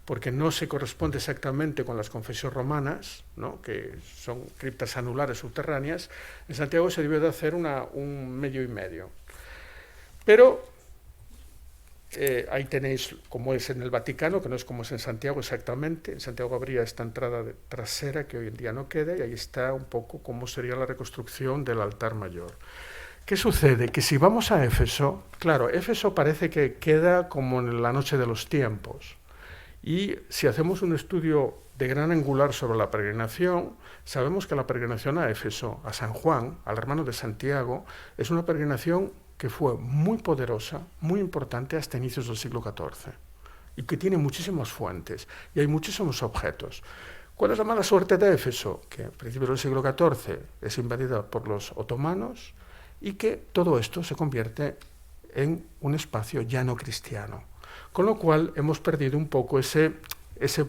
porque no se corresponde exactamente con las confesiones romanas, ¿no? Que son criptas anulares subterráneas. En Santiago se debió de hacer un medio y medio. Pero ahí tenéis como es en el Vaticano, que no es como es en Santiago exactamente. En Santiago habría esta entrada trasera que hoy en día no queda, y ahí está un poco cómo sería la reconstrucción del altar mayor. ¿Qué sucede? Que si vamos a Éfeso, claro, Éfeso parece que queda como en la noche de los tiempos. Y si hacemos un estudio de gran angular sobre la peregrinación, sabemos que la peregrinación a Éfeso, a San Juan, al hermano de Santiago, es una peregrinación que fue muy poderosa, muy importante hasta inicios del siglo XIV, y que tiene muchísimas fuentes, y hay muchísimos objetos. ¿Cuál es la mala suerte de Éfeso? Que a principios del siglo XIV es invadida por los otomanos, y que todo esto se convierte en un espacio ya no cristiano. Con lo cual hemos perdido un poco ese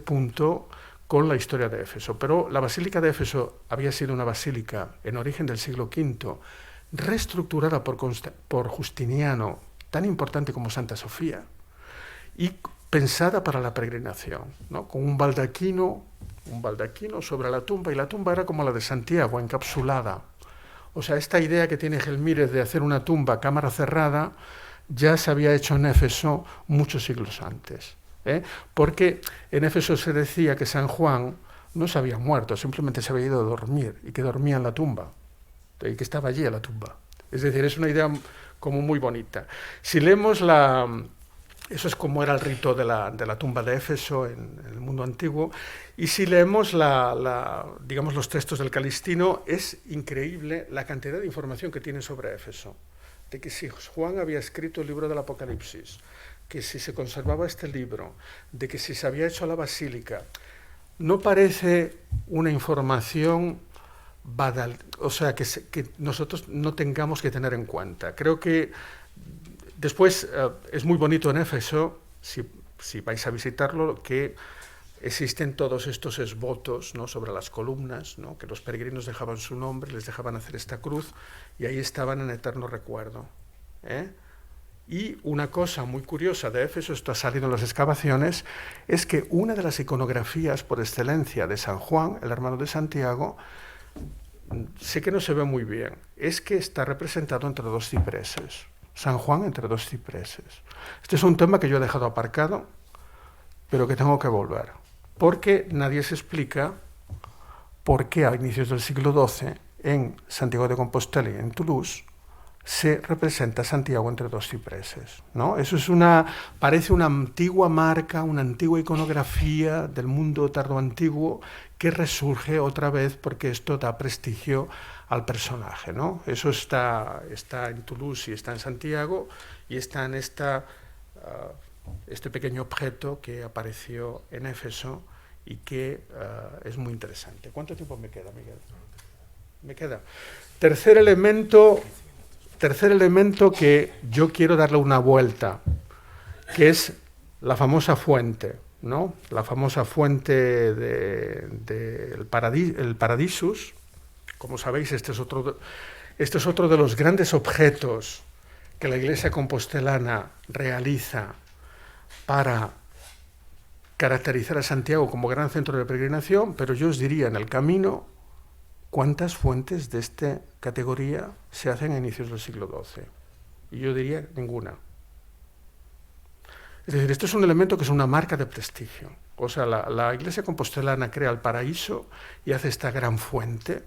punto con la historia de Éfeso. Pero la Basílica de Éfeso había sido una basílica en origen del siglo V, reestructurada por Justiniano, tan importante como Santa Sofía, y pensada para la peregrinación, ¿no? Con un baldaquino sobre la tumba, y la tumba era como la de Santiago, encapsulada. O sea, esta idea que tiene Gelmírez de hacer una tumba a cámara cerrada ya se había hecho en Éfeso muchos siglos antes, porque en Éfeso se decía que San Juan no se había muerto, simplemente se había ido a dormir, y que dormía en la tumba, y que estaba allí en la tumba. Es decir, es una idea como muy bonita. Si leemos eso es como era el rito de la tumba de Éfeso en el mundo antiguo, y si leemos digamos, los textos del Calistino, es increíble la cantidad de información que tiene sobre Éfeso. De que si Juan había escrito el libro del Apocalipsis, que si se conservaba este libro, de que si se había hecho la basílica, no parece una información o sea, que nosotros no tengamos que tener en cuenta. Creo que después es muy bonito en Éfeso, si vais a visitarlo, que existen todos estos esbotos, ¿no? Sobre las columnas, ¿no? Que los peregrinos dejaban su nombre, les dejaban hacer esta cruz, y ahí estaban en eterno recuerdo. Y una cosa muy curiosa de Éfeso, esto ha salido en las excavaciones, es que una de las iconografías por excelencia de San Juan, el hermano de Santiago, sé que no se ve muy bien, es que está representado entre dos cipreses. San Juan entre dos cipreses. Este es un tema que yo he dejado aparcado, pero que tengo que volver, porque nadie se explica por qué a inicios del siglo XII en Santiago de Compostela y en Toulouse se representa a Santiago entre dos cipreses, ¿no? Eso es parece una antigua marca, una antigua iconografía del mundo tardoantiguo que resurge otra vez porque esto da prestigio al personaje, ¿no? Eso está en Toulouse y está en Santiago y está en este pequeño objeto que apareció en Éfeso y que es muy interesante. ¿Cuánto tiempo me queda, Miguel? Me queda. Tercer elemento que yo quiero darle una vuelta, que es la famosa fuente, ¿no? La famosa fuente del Paradisus. Como sabéis, este es otro de los grandes objetos que la Iglesia compostelana realiza para caracterizar a Santiago como gran centro de peregrinación, pero yo os diría en el camino cuántas fuentes de esta categoría se hacen a inicios del siglo XII. Y yo diría ninguna. Es decir, esto es un elemento que es una marca de prestigio. O sea, la Iglesia compostelana crea el paraíso y hace esta gran fuente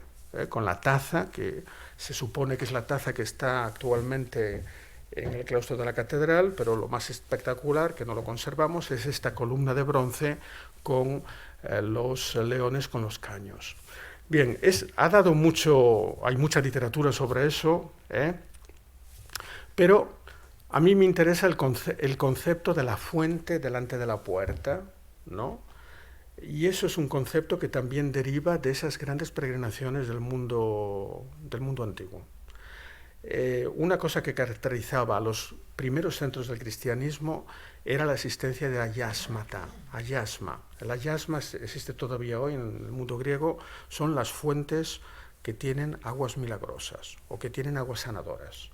con la taza, que se supone que es la taza que está actualmente en el claustro de la catedral, pero lo más espectacular, que no lo conservamos, es esta columna de bronce con los leones con los caños. Bien, hay mucha literatura sobre eso, pero a mí me interesa el concepto de la fuente delante de la puerta, ¿no? Y eso es un concepto que también deriva de esas grandes peregrinaciones del mundo antiguo. Una cosa que caracterizaba a los primeros centros del cristianismo era la existencia de ayasma. El ayasma existe todavía hoy en el mundo griego, son las fuentes que tienen aguas milagrosas o que tienen aguas sanadoras,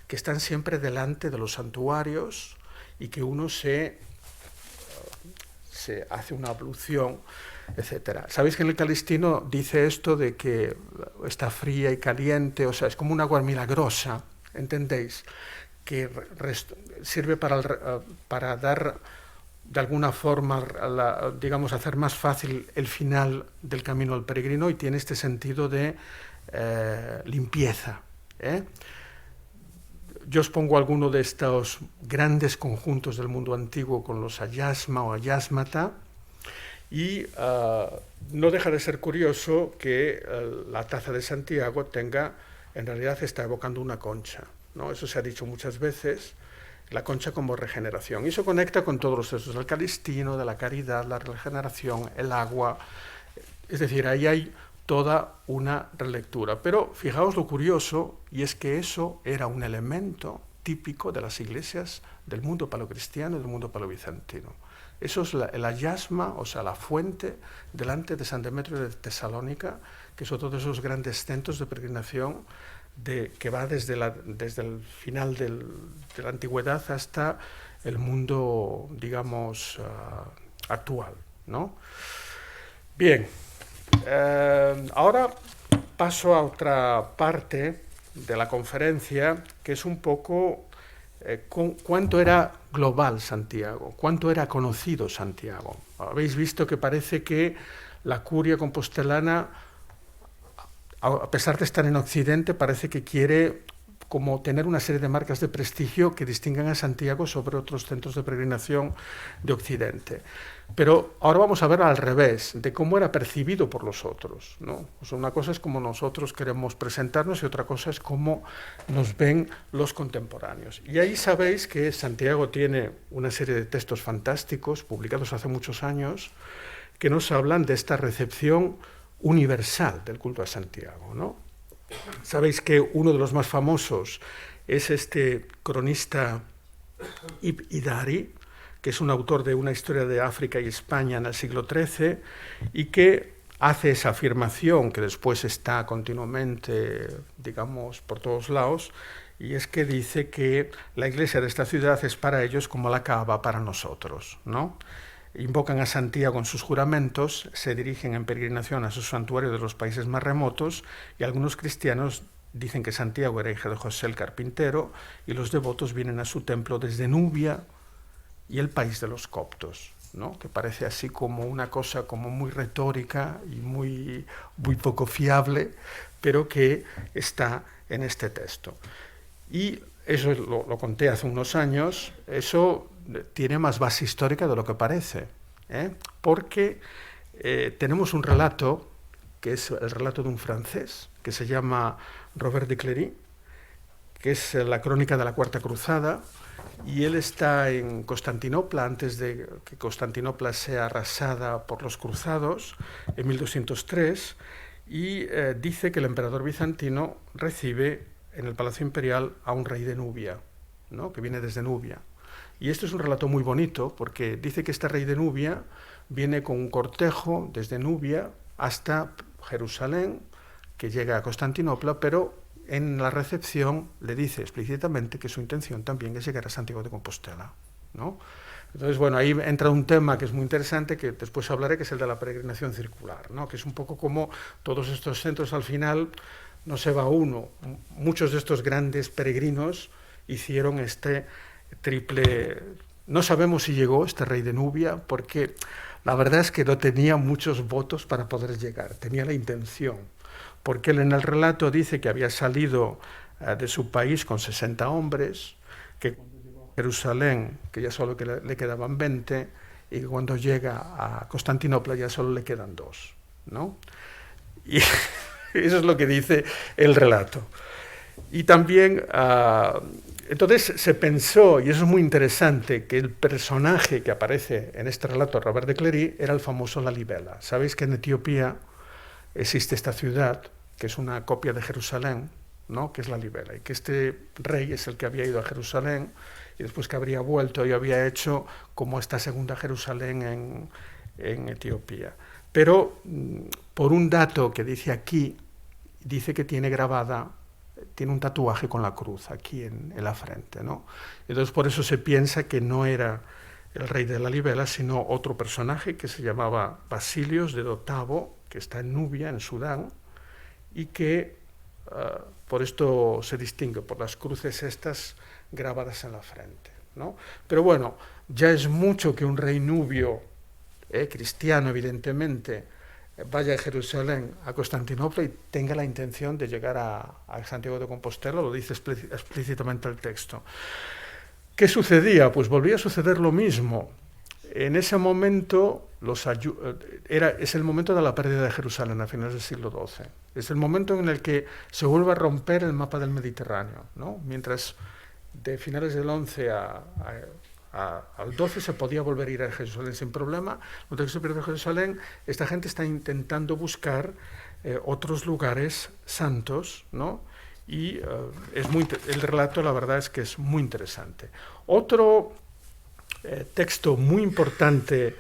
que están siempre delante de los santuarios y que uno se hace una ablución, etcétera. Sabéis que en el Calixtino dice esto de que está fría y caliente, o sea, es como un agua milagrosa, ¿entendéis? Que sirve para dar, de alguna forma, digamos, hacer más fácil el final del camino del peregrino y tiene este sentido de limpieza. Yo os pongo alguno de estos grandes conjuntos del mundo antiguo con los ayasma o ayasmata y no deja de ser curioso que la taza de Santiago en realidad está evocando una concha, ¿no? Eso se ha dicho muchas veces, la concha como regeneración. Y eso conecta con todos los textos del Calixtino, de la caridad, la regeneración, el agua. Es decir, ahí hay toda una relectura. Pero fijaos lo curioso, y es que eso era un elemento típico de las iglesias del mundo paleocristiano y del mundo paleobizantino. Eso es el ayasma, o sea, la fuente delante de San Demetrio de Tesalónica, que es otro de esos grandes centros de peregrinación que va desde el final de la antigüedad hasta el mundo, digamos, actual, ¿no? Bien. Ahora paso a otra parte de la conferencia, que es un poco cuánto era global Santiago, cuánto era conocido Santiago. Habéis visto que parece que la curia compostelana, a pesar de estar en Occidente, parece que quiere como tener una serie de marcas de prestigio que distingan a Santiago sobre otros centros de peregrinación de Occidente. Pero ahora vamos a ver al revés, de cómo era percibido por los otros, ¿no? O sea, una cosa es cómo nosotros queremos presentarnos y otra cosa es cómo nos ven los contemporáneos. Y ahí sabéis que Santiago tiene una serie de textos fantásticos, publicados hace muchos años, que nos hablan de esta recepción universal del culto a Santiago, ¿no? Sabéis que uno de los más famosos es este cronista Ibn Hidari, que es un autor de una historia de África y España en el siglo XIII y que hace esa afirmación que después está continuamente, digamos, por todos lados, y es que dice que la iglesia de esta ciudad es para ellos como la Kaaba para nosotros, ¿no? Invocan a Santiago en sus juramentos, se dirigen en peregrinación a su santuario de los países más remotos, y algunos cristianos dicen que Santiago era hijo de José el carpintero, y los devotos vienen a su templo desde Nubia y el país de los coptos, ¿no? Que parece así como una cosa como muy retórica y muy poco fiable, pero que está en este texto. Y eso lo conté hace unos años, eso tiene más base histórica de lo que parece, porque tenemos un relato, que es el relato de un francés, que se llama Robert de Cléry, que es la crónica de la Cuarta Cruzada, y él está en Constantinopla antes de que Constantinopla sea arrasada por los cruzados, en 1203, y dice que el emperador bizantino recibe en el Palacio Imperial a un rey de Nubia, ¿no? Que viene desde Nubia. Y esto es un relato muy bonito, porque dice que este rey de Nubia viene con un cortejo desde Nubia hasta Jerusalén, que llega a Constantinopla, pero en la recepción le dice explícitamente que su intención también es llegar a Santiago de Compostela, ¿no? Entonces, bueno, ahí entra un tema que es muy interesante, que después hablaré, que es el de la peregrinación circular, ¿no? Que es un poco como todos estos centros al final no se va uno. Muchos de estos grandes peregrinos hicieron este triple... No sabemos si llegó este rey de Nubia, porque la verdad es que no tenía muchos votos para poder llegar, tenía la intención, porque él en el relato dice que había salido de su país con 60 hombres, que cuando llegó a Jerusalén, que ya solo le quedaban 20, y que cuando llega a Constantinopla ya solo le quedan 2, ¿no? Y eso es lo que dice el relato. Y también, entonces se pensó, y eso es muy interesante, que el personaje que aparece en este relato, Robert de Cléry, era el famoso Lalibela. Sabéis que en Etiopía existe esta ciudad, que es una copia de Jerusalén, ¿no? Que es Lalibela, y que este rey es el que había ido a Jerusalén, y después que habría vuelto y había hecho como esta segunda Jerusalén en Etiopía. Pero por un dato que dice aquí, dice que tiene un tatuaje con la cruz aquí en la frente, ¿no? Entonces por eso se piensa que no era el rey de Lalibela, sino otro personaje que se llamaba Basilios de Dotabo, que está en Nubia, en Sudán, y que por esto se distingue, por las cruces estas grabadas en la frente, ¿no? Pero bueno, ya es mucho que un rey nubio, cristiano evidentemente, vaya a Jerusalén, a Constantinopla, y tenga la intención de llegar a Santiago de Compostela, lo dice explícitamente el texto. ¿Qué sucedía? Pues volvía a suceder lo mismo. En ese momento es el momento de la pérdida de Jerusalén a finales del siglo XII. Es el momento en el que se vuelve a romper el mapa del Mediterráneo, ¿no? Mientras de finales del XI al 12 se podía volver a ir a Jerusalén sin problema, cuando se pierde Jerusalén, esta gente está intentando buscar otros lugares santos, ¿no? Y el relato, la verdad es que es muy interesante. Otro texto muy importante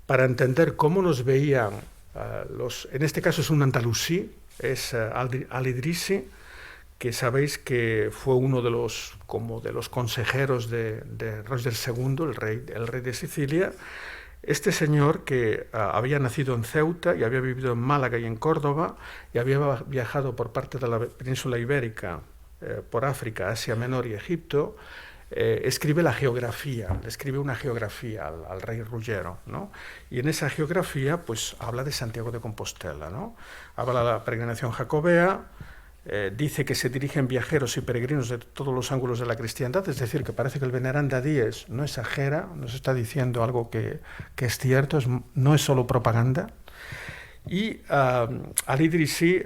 para entender cómo nos veían en este caso es un andalusí, es Al-Idrisi, que sabéis que fue uno de los consejeros de Roger II, el rey de Sicilia. Este señor, que había nacido en Ceuta y había vivido en Málaga y en Córdoba, y había viajado por parte de la península ibérica, por África, Asia Menor y Egipto, escribe la geografía, le escribe una geografía al rey Ruggiero, ¿no? Y en esa geografía pues habla de Santiago de Compostela, ¿no? Habla de la peregrinación jacobea, dice que se dirigen viajeros y peregrinos de todos los ángulos de la cristiandad, es decir, que parece que el veneranda Díez no exagera, nos está diciendo algo que es cierto, no es solo propaganda. Y Al-Idrisi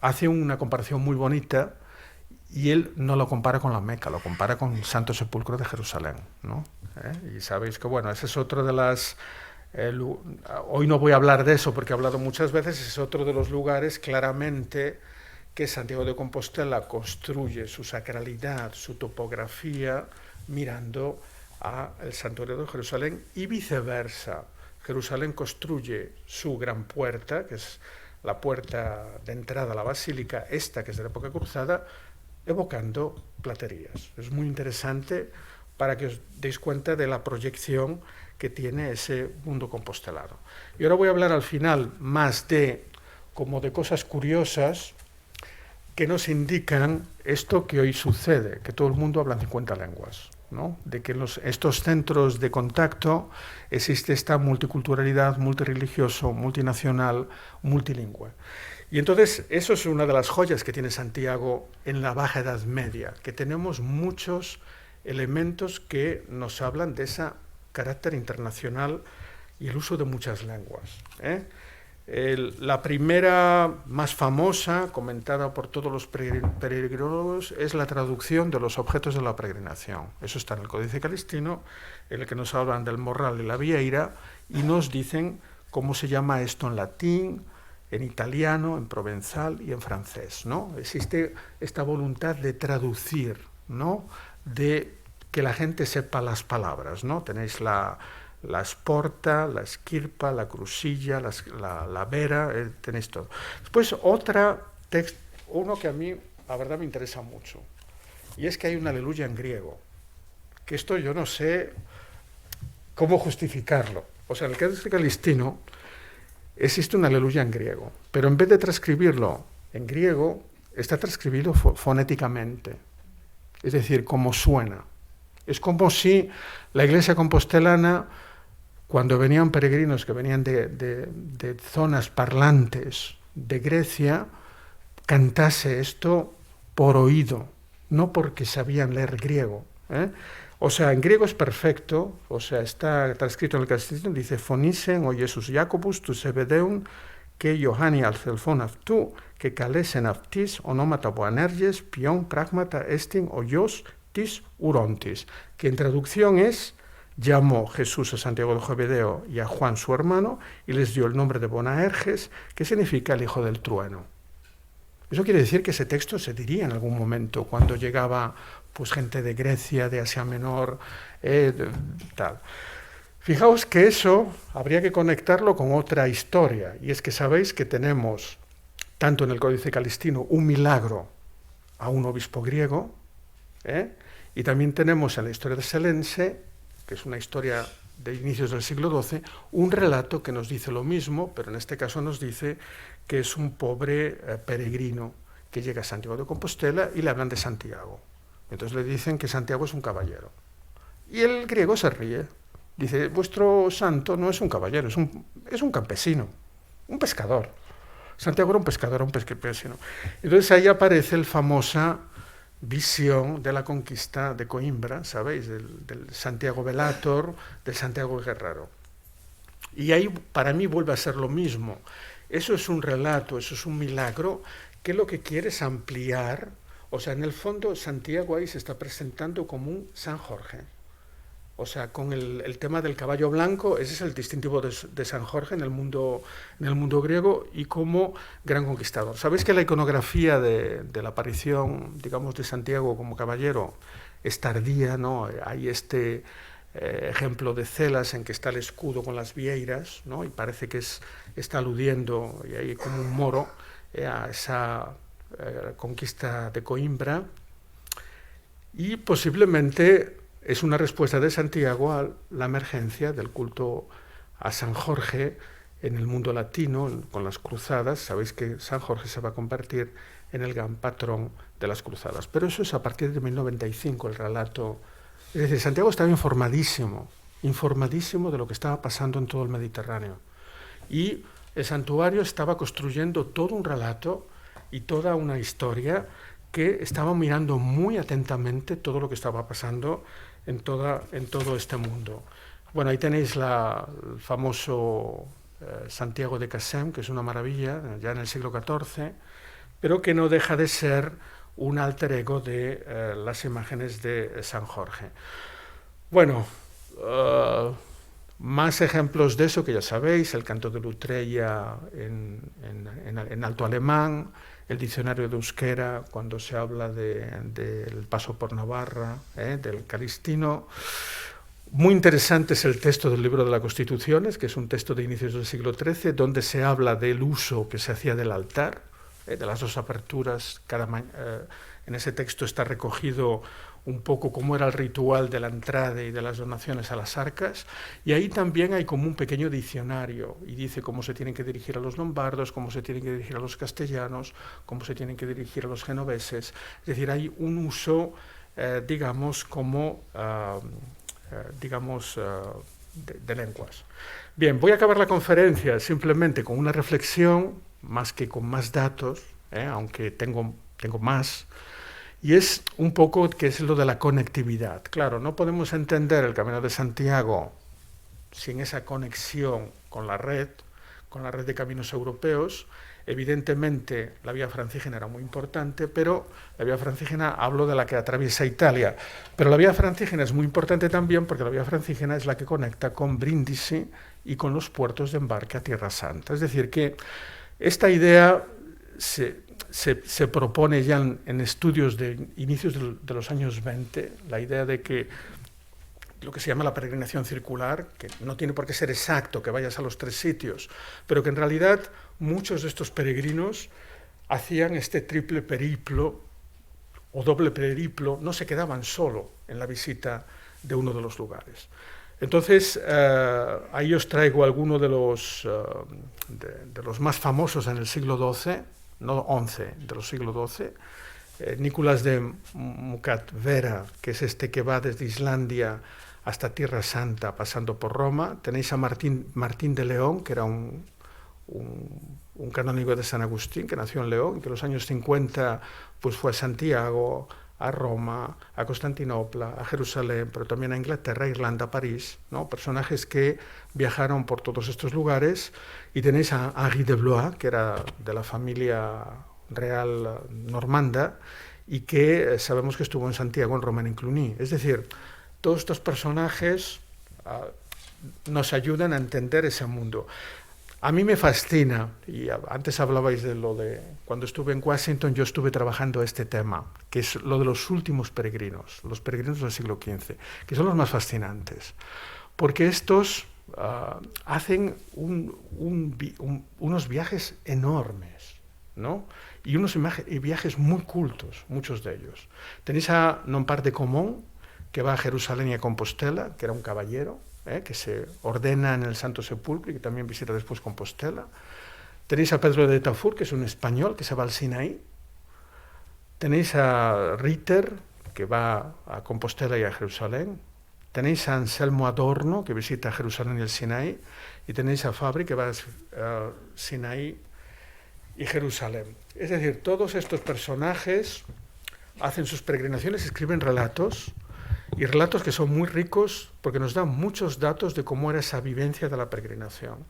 hace una comparación muy bonita, y él no lo compara con la Meca, lo compara con el Santo Sepulcro de Jerusalén, ¿no? Y sabéis que, bueno, ese es otro de las... hoy no voy a hablar de eso porque he hablado muchas veces, es otro de los lugares claramente que Santiago de Compostela construye su sacralidad, su topografía, mirando al santuario de Jerusalén, y viceversa. Jerusalén construye su gran puerta, que es la puerta de entrada a la basílica, esta que es de la época cruzada, evocando platerías. Es muy interesante para que os deis cuenta de la proyección que tiene ese mundo compostelano. Y ahora voy a hablar al final más como de cosas curiosas que nos indican esto que hoy sucede, que todo el mundo habla 50 lenguas, ¿no? De que en estos centros de contacto existe esta multiculturalidad, multirreligioso, multinacional, multilingüe. Y entonces eso es una de las joyas que tiene Santiago en la Baja Edad Media, que tenemos muchos elementos que nos hablan de ese carácter internacional y el uso de muchas lenguas, ¿eh? La primera más famosa, comentada por todos los peregrinólogos, es la traducción de los objetos de la peregrinación. Eso está en el Códice Calistino, en el que nos hablan del morral y la vieira, y nos dicen cómo se llama esto en latín, en italiano, en provenzal y en francés, ¿no? Existe esta voluntad de traducir, ¿no? De que la gente sepa las palabras, ¿no? Tenéis la esporta, la esquirpa, la crusilla, la vera, tenéis todo. Después uno que a mí, la verdad, me interesa mucho, y es que hay un aleluya en griego, que esto yo no sé cómo justificarlo. O sea, en el Códice Calistino existe un aleluya en griego, pero en vez de transcribirlo en griego, está transcribido fonéticamente, es decir, como suena. Es como si la iglesia compostelana, cuando venían peregrinos que venían de zonas parlantes de Grecia, cantase esto por oído, no porque sabían leer griego, ¿eh? O sea, en griego es perfecto, o sea, está escrito en el Calistino, dice fonisen o Jesus Jacobus tu sebedeum que Johanni alcelfon aftu que calesen aftis onómata boanerges pion pragmata estin o yos tis urontis, que en traducción es: llamó Jesús a Santiago de Zebedeo y a Juan su hermano y les dio el nombre de Boanerges, que significa el hijo del trueno. Eso quiere decir que ese texto se diría en algún momento cuando llegaba pues gente de Grecia, de Asia Menor, tal. Fijaos que eso habría que conectarlo con otra historia, y es que sabéis que tenemos, tanto en el Códice Calistino, un milagro a un obispo griego, y también tenemos en la historia de Selense, que es una historia de inicios del siglo XII, un relato que nos dice lo mismo, pero en este caso nos dice que es un pobre peregrino que llega a Santiago de Compostela y le hablan de Santiago. Entonces le dicen que Santiago es un caballero. Y el griego se ríe. Dice: vuestro santo no es un caballero, es un campesino, un pescador. Santiago era un pescador, un campesino. Entonces ahí aparece la famosa visión de la conquista de Coimbra, ¿sabéis? Del Santiago Velator, del Santiago Guerrero. Y ahí para mí vuelve a ser lo mismo. Eso es un relato, eso es un milagro, que lo que quiere es ampliar. O sea, en el fondo Santiago ahí se está presentando como un San Jorge. O sea, con el tema del caballo blanco, ese es el distintivo de San Jorge en el mundo griego, y como gran conquistador. ¿Sabéis que la iconografía de la aparición, digamos, de Santiago como caballero es tardía, ¿no? Hay este ejemplo de Celas en que está el escudo con las vieiras, ¿no? Y parece que está aludiendo, y hay como un moro, a esa conquista de Coimbra, y posiblemente es una respuesta de Santiago a la emergencia del culto a San Jorge en el mundo latino, con las cruzadas. Sabéis que San Jorge se va a convertir en el gran patrón de las cruzadas. Pero eso es a partir de 1095, el relato. Es decir, Santiago estaba informadísimo de lo que estaba pasando en todo el Mediterráneo. Y el santuario estaba construyendo todo un relato y toda una historia que estaba mirando muy atentamente todo lo que estaba pasando en todo este mundo. Bueno, ahí tenéis el famoso Santiago de Cassem, que es una maravilla, ya en el siglo XIV, pero que no deja de ser un alter ego de las imágenes de San Jorge. Bueno, más ejemplos de eso que ya sabéis: el canto de Lutreia en alto alemán, el diccionario de euskera cuando se habla del paso por Navarra, del Calistino. Muy interesante es el texto del libro de las Constituciones, que es un texto de inicios del siglo XIII, donde se habla del uso que se hacía del altar, de las dos aperturas En ese texto está recogido un poco cómo era el ritual de la entrada y de las donaciones a las arcas, y ahí también hay como un pequeño diccionario, y dice cómo se tienen que dirigir a los lombardos, cómo se tienen que dirigir a los castellanos, cómo se tienen que dirigir a los genoveses. Es decir, hay un uso, digamos, como, de lenguas. Bien, voy a acabar la conferencia simplemente con una reflexión, más que con más datos, aunque tengo más, y es un poco que es lo de la conectividad. Claro, no podemos entender el Camino de Santiago sin esa conexión con la red de caminos europeos. Evidentemente, la vía francígena era muy importante, pero la vía francígena, hablo de la que atraviesa Italia, pero la vía francígena es muy importante también porque la vía francígena es la que conecta con Brindisi y con los puertos de embarque a Tierra Santa. Es decir, que esta idea se propone ya en estudios de inicios de los años 20, la idea de que lo que se llama la peregrinación circular, que no tiene por qué ser exacto que vayas a los 3 sitios, pero que en realidad muchos de estos peregrinos hacían este triple periplo o doble periplo, no se quedaban solo en la visita de uno de los lugares. Entonces, ahí os traigo algunos de los más famosos en el siglo XII, no XI, de los siglos XII. Nicolás de Mucat-Vera, que es este que va desde Islandia hasta Tierra Santa, pasando por Roma. Tenéis a Martín de León, que era un canónigo de San Agustín, que nació en León, que en los años 50 pues, fue a Santiago, a Roma, a Constantinopla, a Jerusalén, pero también a Inglaterra, Irlanda, París, ¿no? Personajes que viajaron por todos estos lugares. Y tenéis a Henri de Blois, que era de la familia real normanda, y que sabemos que estuvo en Santiago, en Roma, en Cluny. Es decir, todos estos personajes nos ayudan a entender ese mundo. A mí me fascina, y antes hablabais de lo de cuando estuve en Washington, yo estuve trabajando este tema, que es lo de los últimos peregrinos, los peregrinos del siglo XV, que son los más fascinantes, porque estos hacen unos viajes enormes, ¿no? Y unos viajes muy cultos, muchos de ellos. Tenéis a Nompart de Comón, que va a Jerusalén y a Compostela, que era un caballero, que se ordena en el Santo Sepulcro y que también visita después Compostela. Tenéis a Pedro de Tafur, que es un español, que se va al Sinaí. Tenéis a Ritter, que va a Compostela y a Jerusalén. Tenéis a Anselmo Adorno, que visita Jerusalén y el Sinaí. Y tenéis a Fabri, que va a Sinaí y Jerusalén. Es decir, todos estos personajes hacen sus peregrinaciones, escriben relatos, y relatos que son muy ricos porque nos dan muchos datos de cómo era esa vivencia de la peregrinación.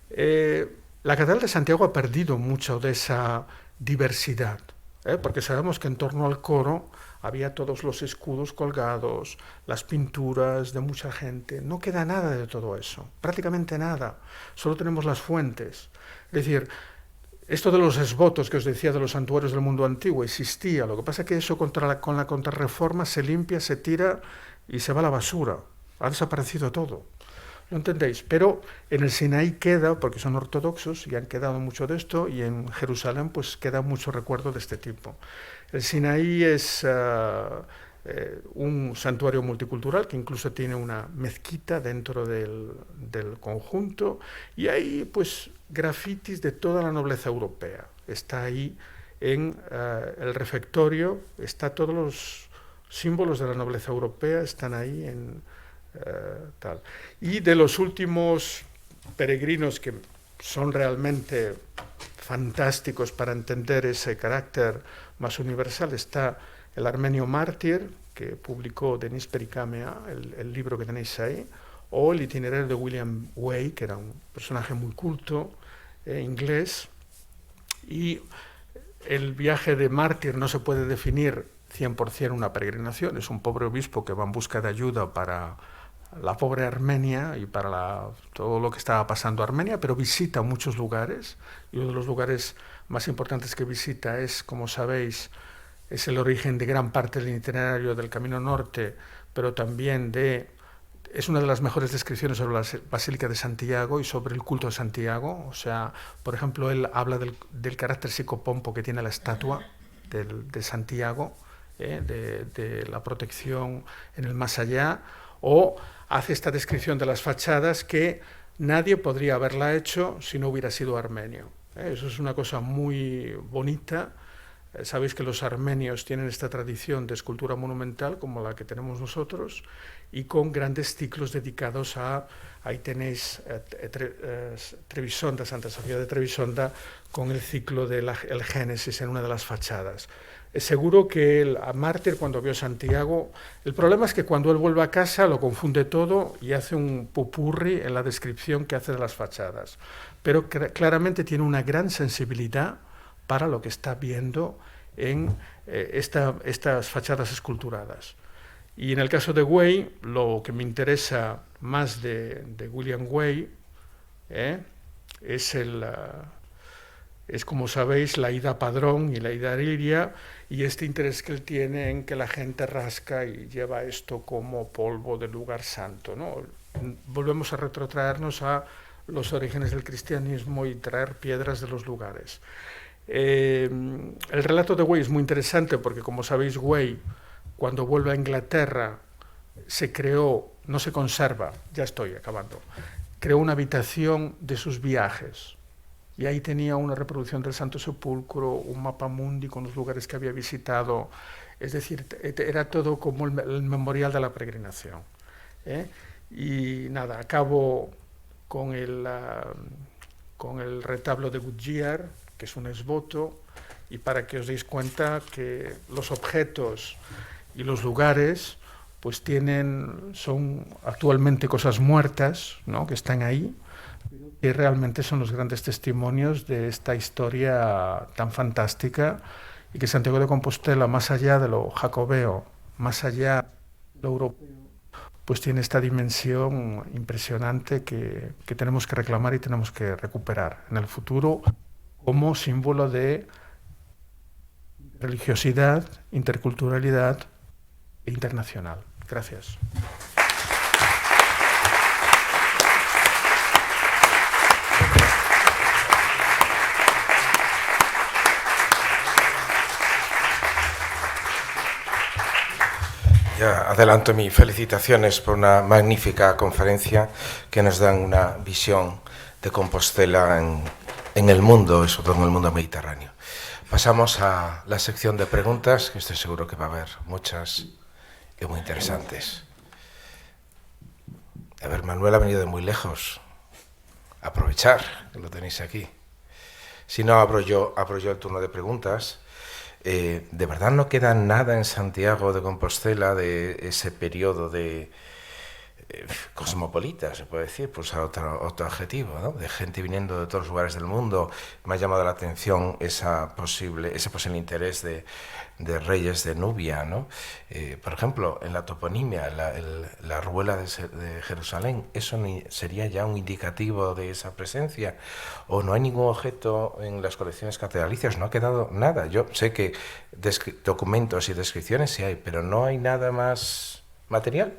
La Catedral de Santiago ha perdido mucho de esa diversidad, porque sabemos que en torno al coro había todos los escudos colgados, las pinturas de mucha gente. No queda nada de todo eso, prácticamente nada. Solo tenemos las fuentes. Es decir, esto de los esvotos que os decía de los santuarios del mundo antiguo existía, lo que pasa es que eso con la contrarreforma se limpia, se tira y se va a la basura. Ha desaparecido todo. ¿Lo entendéis? Pero en el Sinaí queda, porque son ortodoxos y han quedado mucho de esto, y en Jerusalén pues queda mucho recuerdo de este tipo. El Sinaí es un santuario multicultural que incluso tiene una mezquita dentro del conjunto, y hay pues grafitis de toda la nobleza europea. Está ahí en el refectorio, todos los símbolos de la nobleza europea están ahí en tal. Y de los últimos peregrinos que son realmente fantásticos para entender ese carácter más universal, está el armenio mártir, que publicó Denis Pericamea, el libro que tenéis ahí, o el itinerario de William Way, que era un personaje muy culto, inglés. Y el viaje de mártir no se puede definir 100% una peregrinación, es un pobre obispo que va en busca de ayuda para la pobre Armenia y para todo lo que estaba pasando en Armenia, pero visita muchos lugares, y uno de los lugares más importantes que visita es, como sabéis, es el origen de gran parte del itinerario del Camino Norte, pero también es una de las mejores descripciones sobre la Basílica de Santiago y sobre el culto de Santiago. O sea, por ejemplo, él habla del carácter psicopompo que tiene la estatua, de Santiago, de la protección en el más allá, o hace esta descripción de las fachadas que nadie podría haberla hecho si no hubiera sido armenio. Eso es una cosa muy bonita. Sabéis que los armenios tienen esta tradición de escultura monumental como la que tenemos nosotros y con grandes ciclos dedicados a, ahí tenéis Trebisonda, Santa Sofía de Trebisonda, con el ciclo del Génesis en una de las fachadas. Seguro que el mártir, cuando vio Santiago, el problema es que cuando él vuelve a casa lo confunde todo y hace un popurrí en la descripción que hace de las fachadas. Pero claramente tiene una gran sensibilidad para lo que está viendo en estas fachadas esculturadas. Y en el caso de Way, lo que me interesa más de William Way es, como sabéis, la ida Padrón y la ida Liria, y este interés que él tiene en que la gente rasca y lleva esto como polvo del lugar santo, ¿no? Volvemos a retrotraernos a los orígenes del cristianismo y traer piedras de los lugares. El relato de Way es muy interesante porque, como sabéis, Way, cuando vuelve a Inglaterra, se creó, no se conserva, ya estoy acabando, creó una habitación de sus viajes. Y ahí tenía una reproducción del Santo Sepulcro, un mapa mundi con los lugares que había visitado. Es decir, era todo como el memorial de la peregrinación. Y nada, acabo con el retablo de Goodyear, que es un esboto, y para que os deis cuenta que los objetos y los lugares pues son actualmente cosas muertas, ¿no?, que están ahí, y realmente son los grandes testimonios de esta historia tan fantástica, y que Santiago de Compostela, más allá de lo jacobeo, más allá de lo europeo, pues tiene esta dimensión impresionante que tenemos que reclamar y tenemos que recuperar en el futuro como símbolo de religiosidad, interculturalidad e internacional. Gracias. Ya adelanto mis felicitaciones por una magnífica conferencia que nos dan una visión de Compostela en el mundo, sobre todo en el mundo mediterráneo. Pasamos a la sección de preguntas, que estoy seguro que va a haber muchas y muy interesantes. A ver, Manuel ha venido de muy lejos. Aprovechar que lo tenéis aquí. Si no, abro yo el turno de preguntas. ¿De verdad no queda nada en Santiago de Compostela de ese periodo de cosmopolita, se puede decir, por usar otro adjetivo, ¿no?, de gente viniendo de todos los lugares del mundo? Me ha llamado la atención ese posible interés de reyes de Nubia, ¿no? Por ejemplo, en la toponimia, la Ruela de Jerusalén, ¿eso sería ya un indicativo de esa presencia? ¿O no hay ningún objeto en las colecciones catedralicias? No ha quedado nada. Yo sé que documentos y descripciones sí hay, pero no hay nada más material.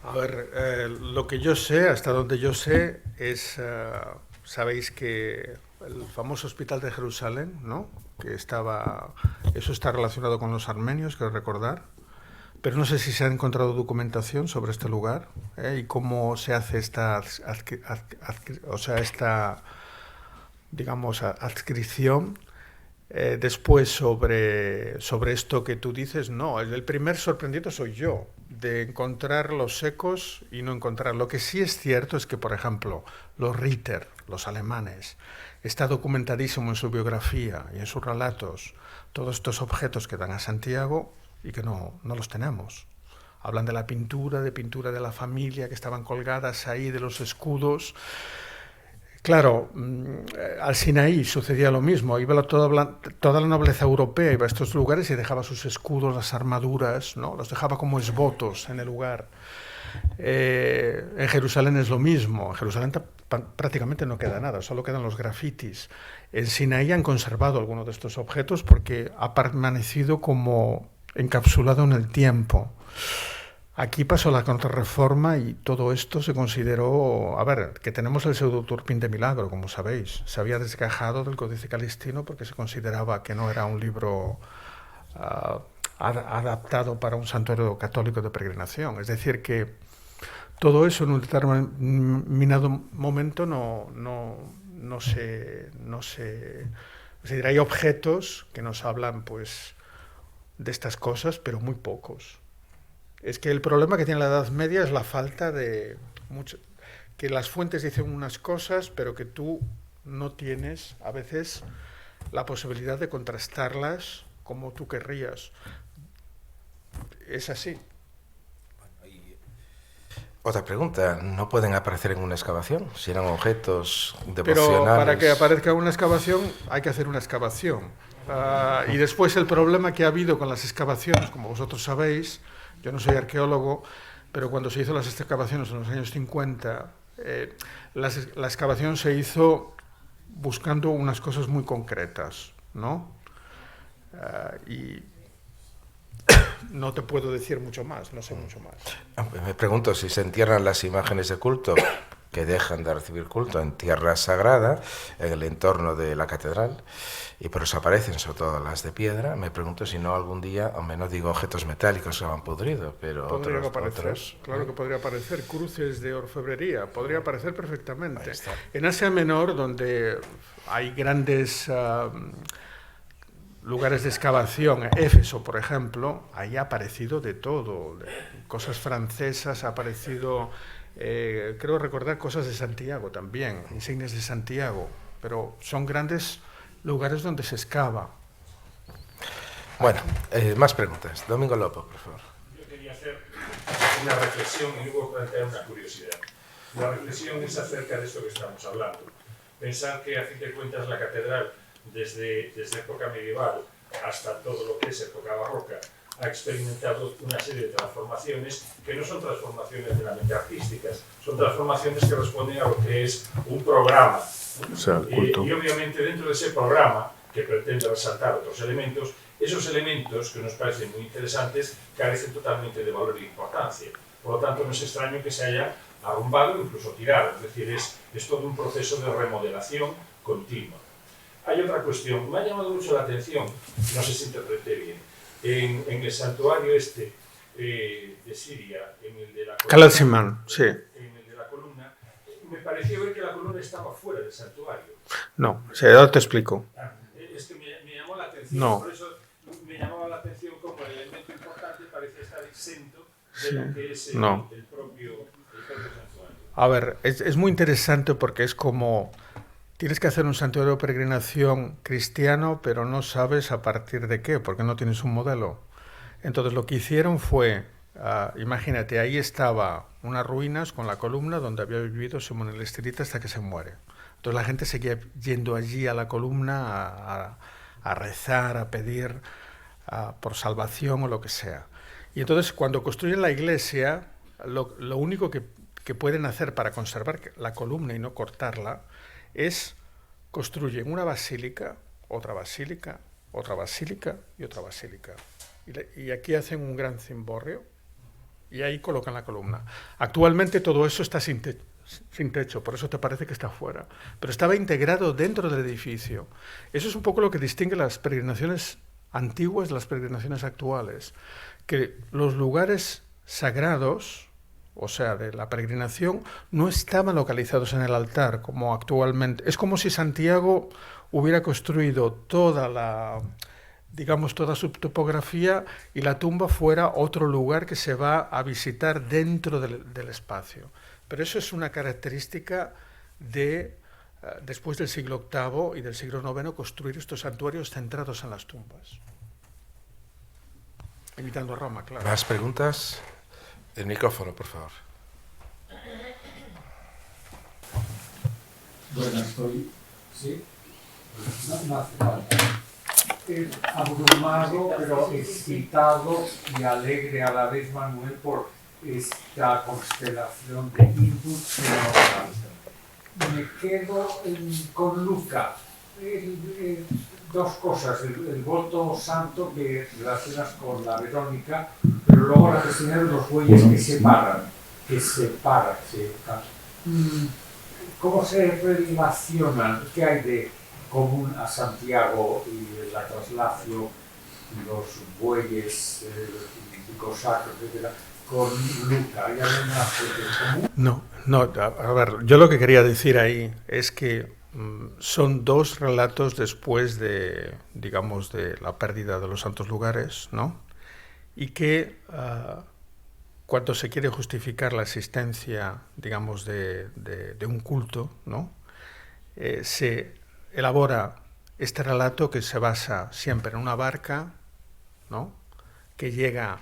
A ver, lo que yo sé, hasta donde yo sé, es, sabéis que el famoso hospital de Jerusalén, ¿no?, que eso está relacionado con los armenios, quiero recordar, pero no sé si se ha encontrado documentación sobre este lugar y cómo se hace esta adscripción. Después, sobre esto que tú dices, no, el primer sorprendido soy yo, de encontrar los ecos y no encontrar. Lo que sí es cierto es que, por ejemplo, los Ritter, los alemanes, está documentadísimo en su biografía y en sus relatos todos estos objetos que dan a Santiago y que no los tenemos. Hablan de la pintura de la familia que estaban colgadas ahí, de los escudos. Claro, al Sinaí sucedía lo mismo. Iba toda la nobleza europea, iba a estos lugares y dejaba sus escudos, las armaduras, ¿no?, los dejaba como esbotos en el lugar. En Jerusalén es lo mismo. En Jerusalén prácticamente no queda nada, solo quedan los grafitis. En Sinaí han conservado algunos de estos objetos porque ha permanecido como encapsulado en el tiempo. Aquí pasó la contrarreforma y todo esto se consideró... A ver, que tenemos el Pseudo-Turpín de Milagro, como sabéis. Se había desgajado del Códice Calistino porque se consideraba que no era un libro adaptado para un santuario católico de peregrinación. Es decir, que todo eso en un determinado momento no se... Es decir, hay objetos que nos hablan pues de estas cosas, pero muy pocos. Es que el problema que tiene la Edad Media es la falta de... que las fuentes dicen unas cosas, pero que tú no tienes, a veces, la posibilidad de contrastarlas como tú querrías. Es así. Otra pregunta, ¿no pueden aparecer en una excavación si eran objetos devocionales? Pero para que aparezca una excavación hay que hacer una excavación. Y después el problema que ha habido con las excavaciones, como vosotros sabéis, yo no soy arqueólogo, pero cuando se hizo las excavaciones en los años 50, la excavación se hizo buscando unas cosas muy concretas, ¿no? Y no te puedo decir mucho más, no sé mucho más. Me pregunto si se entierran las imágenes de culto que dejan de recibir culto en tierra sagrada, en el entorno de la catedral, y por eso aparecen sobre todo las de piedra. Me pregunto si no algún día, hombre, no digo objetos metálicos que van podridos, pero otros. Claro que podría aparecer, cruces de orfebrería, podría aparecer perfectamente. En Asia Menor, donde hay grandes lugares de excavación, Éfeso, por ejemplo, ahí ha aparecido de todo, cosas francesas, ha aparecido, creo recordar, cosas de Santiago también, insignias de Santiago, pero son grandes lugares donde se excava. Bueno, más preguntas. Domingo Lopo, por favor. Yo quería hacer una reflexión y luego plantear una curiosidad. La reflexión es acerca de esto que estamos hablando. Pensar que, a fin de cuentas, la catedral, desde época medieval hasta todo lo que es época barroca, ha experimentado una serie de transformaciones que no son transformaciones meramente artísticas, son transformaciones que responden a lo que es un programa. O sea, el culto. Y obviamente dentro de ese programa, que pretende resaltar otros elementos, esos elementos que nos parecen muy interesantes carecen totalmente de valor e importancia. Por lo tanto, no es extraño que se haya arrumbado o incluso tirado, es decir, es todo un proceso de remodelación continua. Hay otra cuestión, me ha llamado mucho la atención, no sé si interpreté bien, en el santuario de Siria, en el de la columna, sí. En el de la columna, me pareció ver que la columna estaba fuera del santuario. No, ahora te explico. Es que me llamó la atención, no. Por eso me llamaba la atención como el elemento importante parece estar exento de lo que es el propio santuario. A ver, es muy interesante porque es como... Tienes que hacer un santuario de peregrinación cristiano, pero no sabes a partir de qué, porque no tienes un modelo. Entonces lo que hicieron fue, imagínate, ahí estaba unas ruinas con la columna donde había vivido Simón el Estirita hasta que se muere. Entonces la gente seguía yendo allí a la columna a rezar, a pedir por salvación o lo que sea. Y entonces cuando construyen la iglesia, lo único que pueden hacer para conservar la columna y no cortarla es construyen una basílica, otra basílica, otra basílica y otra basílica. Y aquí hacen un gran cimborrio y ahí colocan la columna. Actualmente todo eso está sin techo, por eso te parece que está fuera. Pero estaba integrado dentro del edificio. Eso es un poco lo que distingue las peregrinaciones antiguas de las peregrinaciones actuales. Que los lugares sagrados, o sea, de la peregrinación, no estaban localizados en el altar como actualmente. Es como si Santiago hubiera construido toda su topografía y la tumba fuera otro lugar que se va a visitar dentro del espacio. Pero eso es una característica de, después del siglo VIII y del siglo IX, construir estos santuarios centrados en las tumbas. Imitando a Roma, claro. ¿Más preguntas? El micrófono, por favor. Bueno, ¿sí? No hace falta. Abrumado, pero excitado y alegre a la vez, Manuel, por esta constelación de inputs que nos dan. Me quedo con Luca. Dos cosas, el voto santo que relacionas con la Verónica, pero luego la cuestión de los bueyes que se paran, ¿cómo se relacionan? ¿Qué hay de común a Santiago y la traslación, los bueyes típicos sacros, etcétera, con Luca? ¿Hay alguna fuente común? No, a ver, yo lo que quería decir ahí es que son dos relatos después de, digamos, de la pérdida de los santos lugares, ¿no? Y que cuando se quiere justificar la existencia, digamos, de un culto, ¿no? Se elabora este relato que se basa siempre en una barca, ¿no? Que llega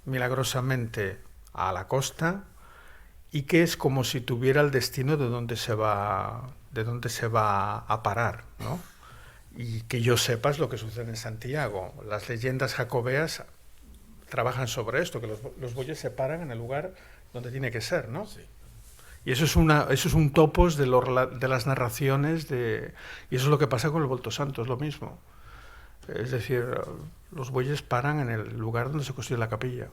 milagrosamente a la costa y que es como si tuviera el destino de dónde se va a parar, ¿no? Y que yo sepa es lo que sucede en Santiago. Las leyendas jacobeas trabajan sobre esto, que los bueyes se paran en el lugar donde tiene que ser, ¿no? Sí. Y eso es un topos de las narraciones, y eso es lo que pasa con el Volto Santo, es lo mismo. Es decir, los bueyes paran en el lugar donde se construye la capilla.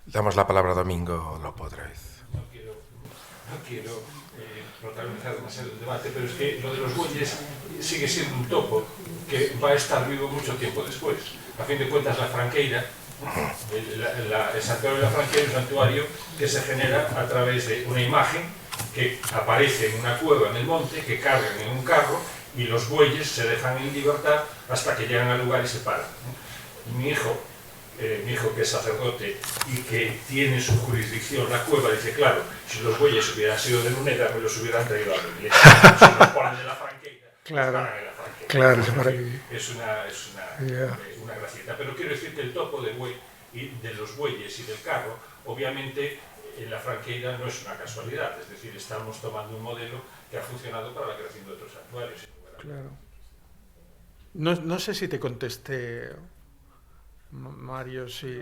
Damos la palabra a Domingo Lopo otra vez. No quiero protagonizar demasiado el debate, pero es que lo de los bueyes sigue siendo un topo que va a estar vivo mucho tiempo después. A fin de cuentas, la Franqueira, el santuario de la Franqueira es un santuario que se genera a través de una imagen que aparece en una cueva en el monte, que cargan en un carro y los bueyes se dejan en libertad hasta que llegan al lugar y se paran. Y mi hijo que es sacerdote y que tiene su jurisdicción la cueva, dice, claro, si los bueyes hubieran sido de Luneda me los hubieran traído a la iglesia. Si los ponen de la Franqueira, claro, paran en la Franqueira. Claro, es una gracieta. Pero quiero decir que el topo de los bueyes y del carro, obviamente en la Franqueira no es una casualidad, es decir, estamos tomando un modelo que ha funcionado para la creación de otros santuarios. Claro. No sé si te contesté, Mario, sí.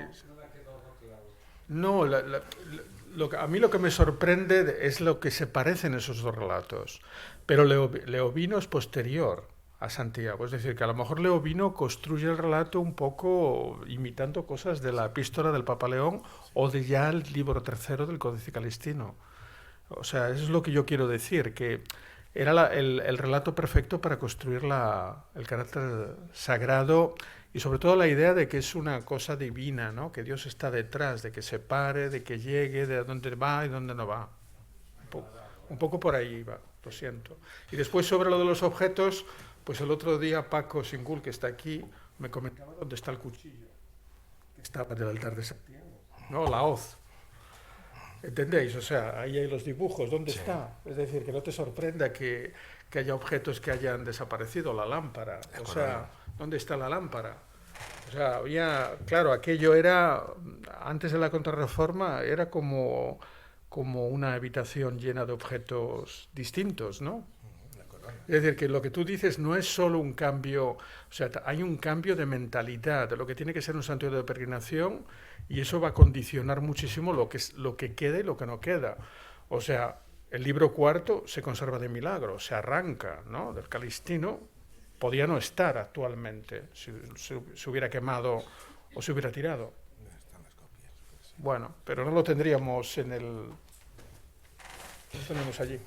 No, a mí lo que me sorprende es lo que se parecen esos dos relatos, pero Leovino es posterior a Santiago, es decir, que a lo mejor Leovino construye el relato un poco imitando cosas de la epístola del Papa León o de ya el libro tercero del Códice Calistino. O sea, eso es lo que yo quiero decir, que era el relato perfecto para construir el carácter sagrado y sobre todo la idea de que es una cosa divina, ¿no? Que Dios está detrás, de que se pare, de que llegue, de dónde va y dónde no va. Un poco por ahí va, lo siento. Y después sobre lo de los objetos, pues el otro día Paco Singul, que está aquí, me comentaba dónde está el cuchillo, que estaba en el altar de Santiago, ¿no? La hoz. ¿Entendéis? O sea, ahí hay los dibujos, ¿dónde está? Es decir, que no te sorprenda que haya objetos que hayan desaparecido, la lámpara, o sea, ¿dónde está la lámpara? O sea, claro, aquello era, antes de la Contrarreforma, era como una habitación llena de objetos distintos, ¿no? Es decir, que lo que tú dices no es solo un cambio, o sea, hay un cambio de mentalidad, de lo que tiene que ser un santuario de peregrinación, y eso va a condicionar muchísimo lo que queda y lo que no queda. O sea, el libro cuarto se conserva de milagro, se arranca, ¿no? Del Calistino, podía no estar actualmente, si se hubiera quemado o se hubiera tirado. Bueno, pero no lo tendríamos lo tenemos allí.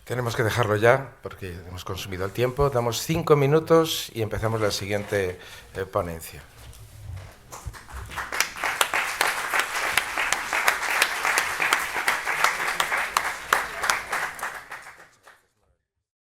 Tenemos que dejarlo ya, porque hemos consumido el tiempo. Damos 5 minutos y empezamos la siguiente ponencia.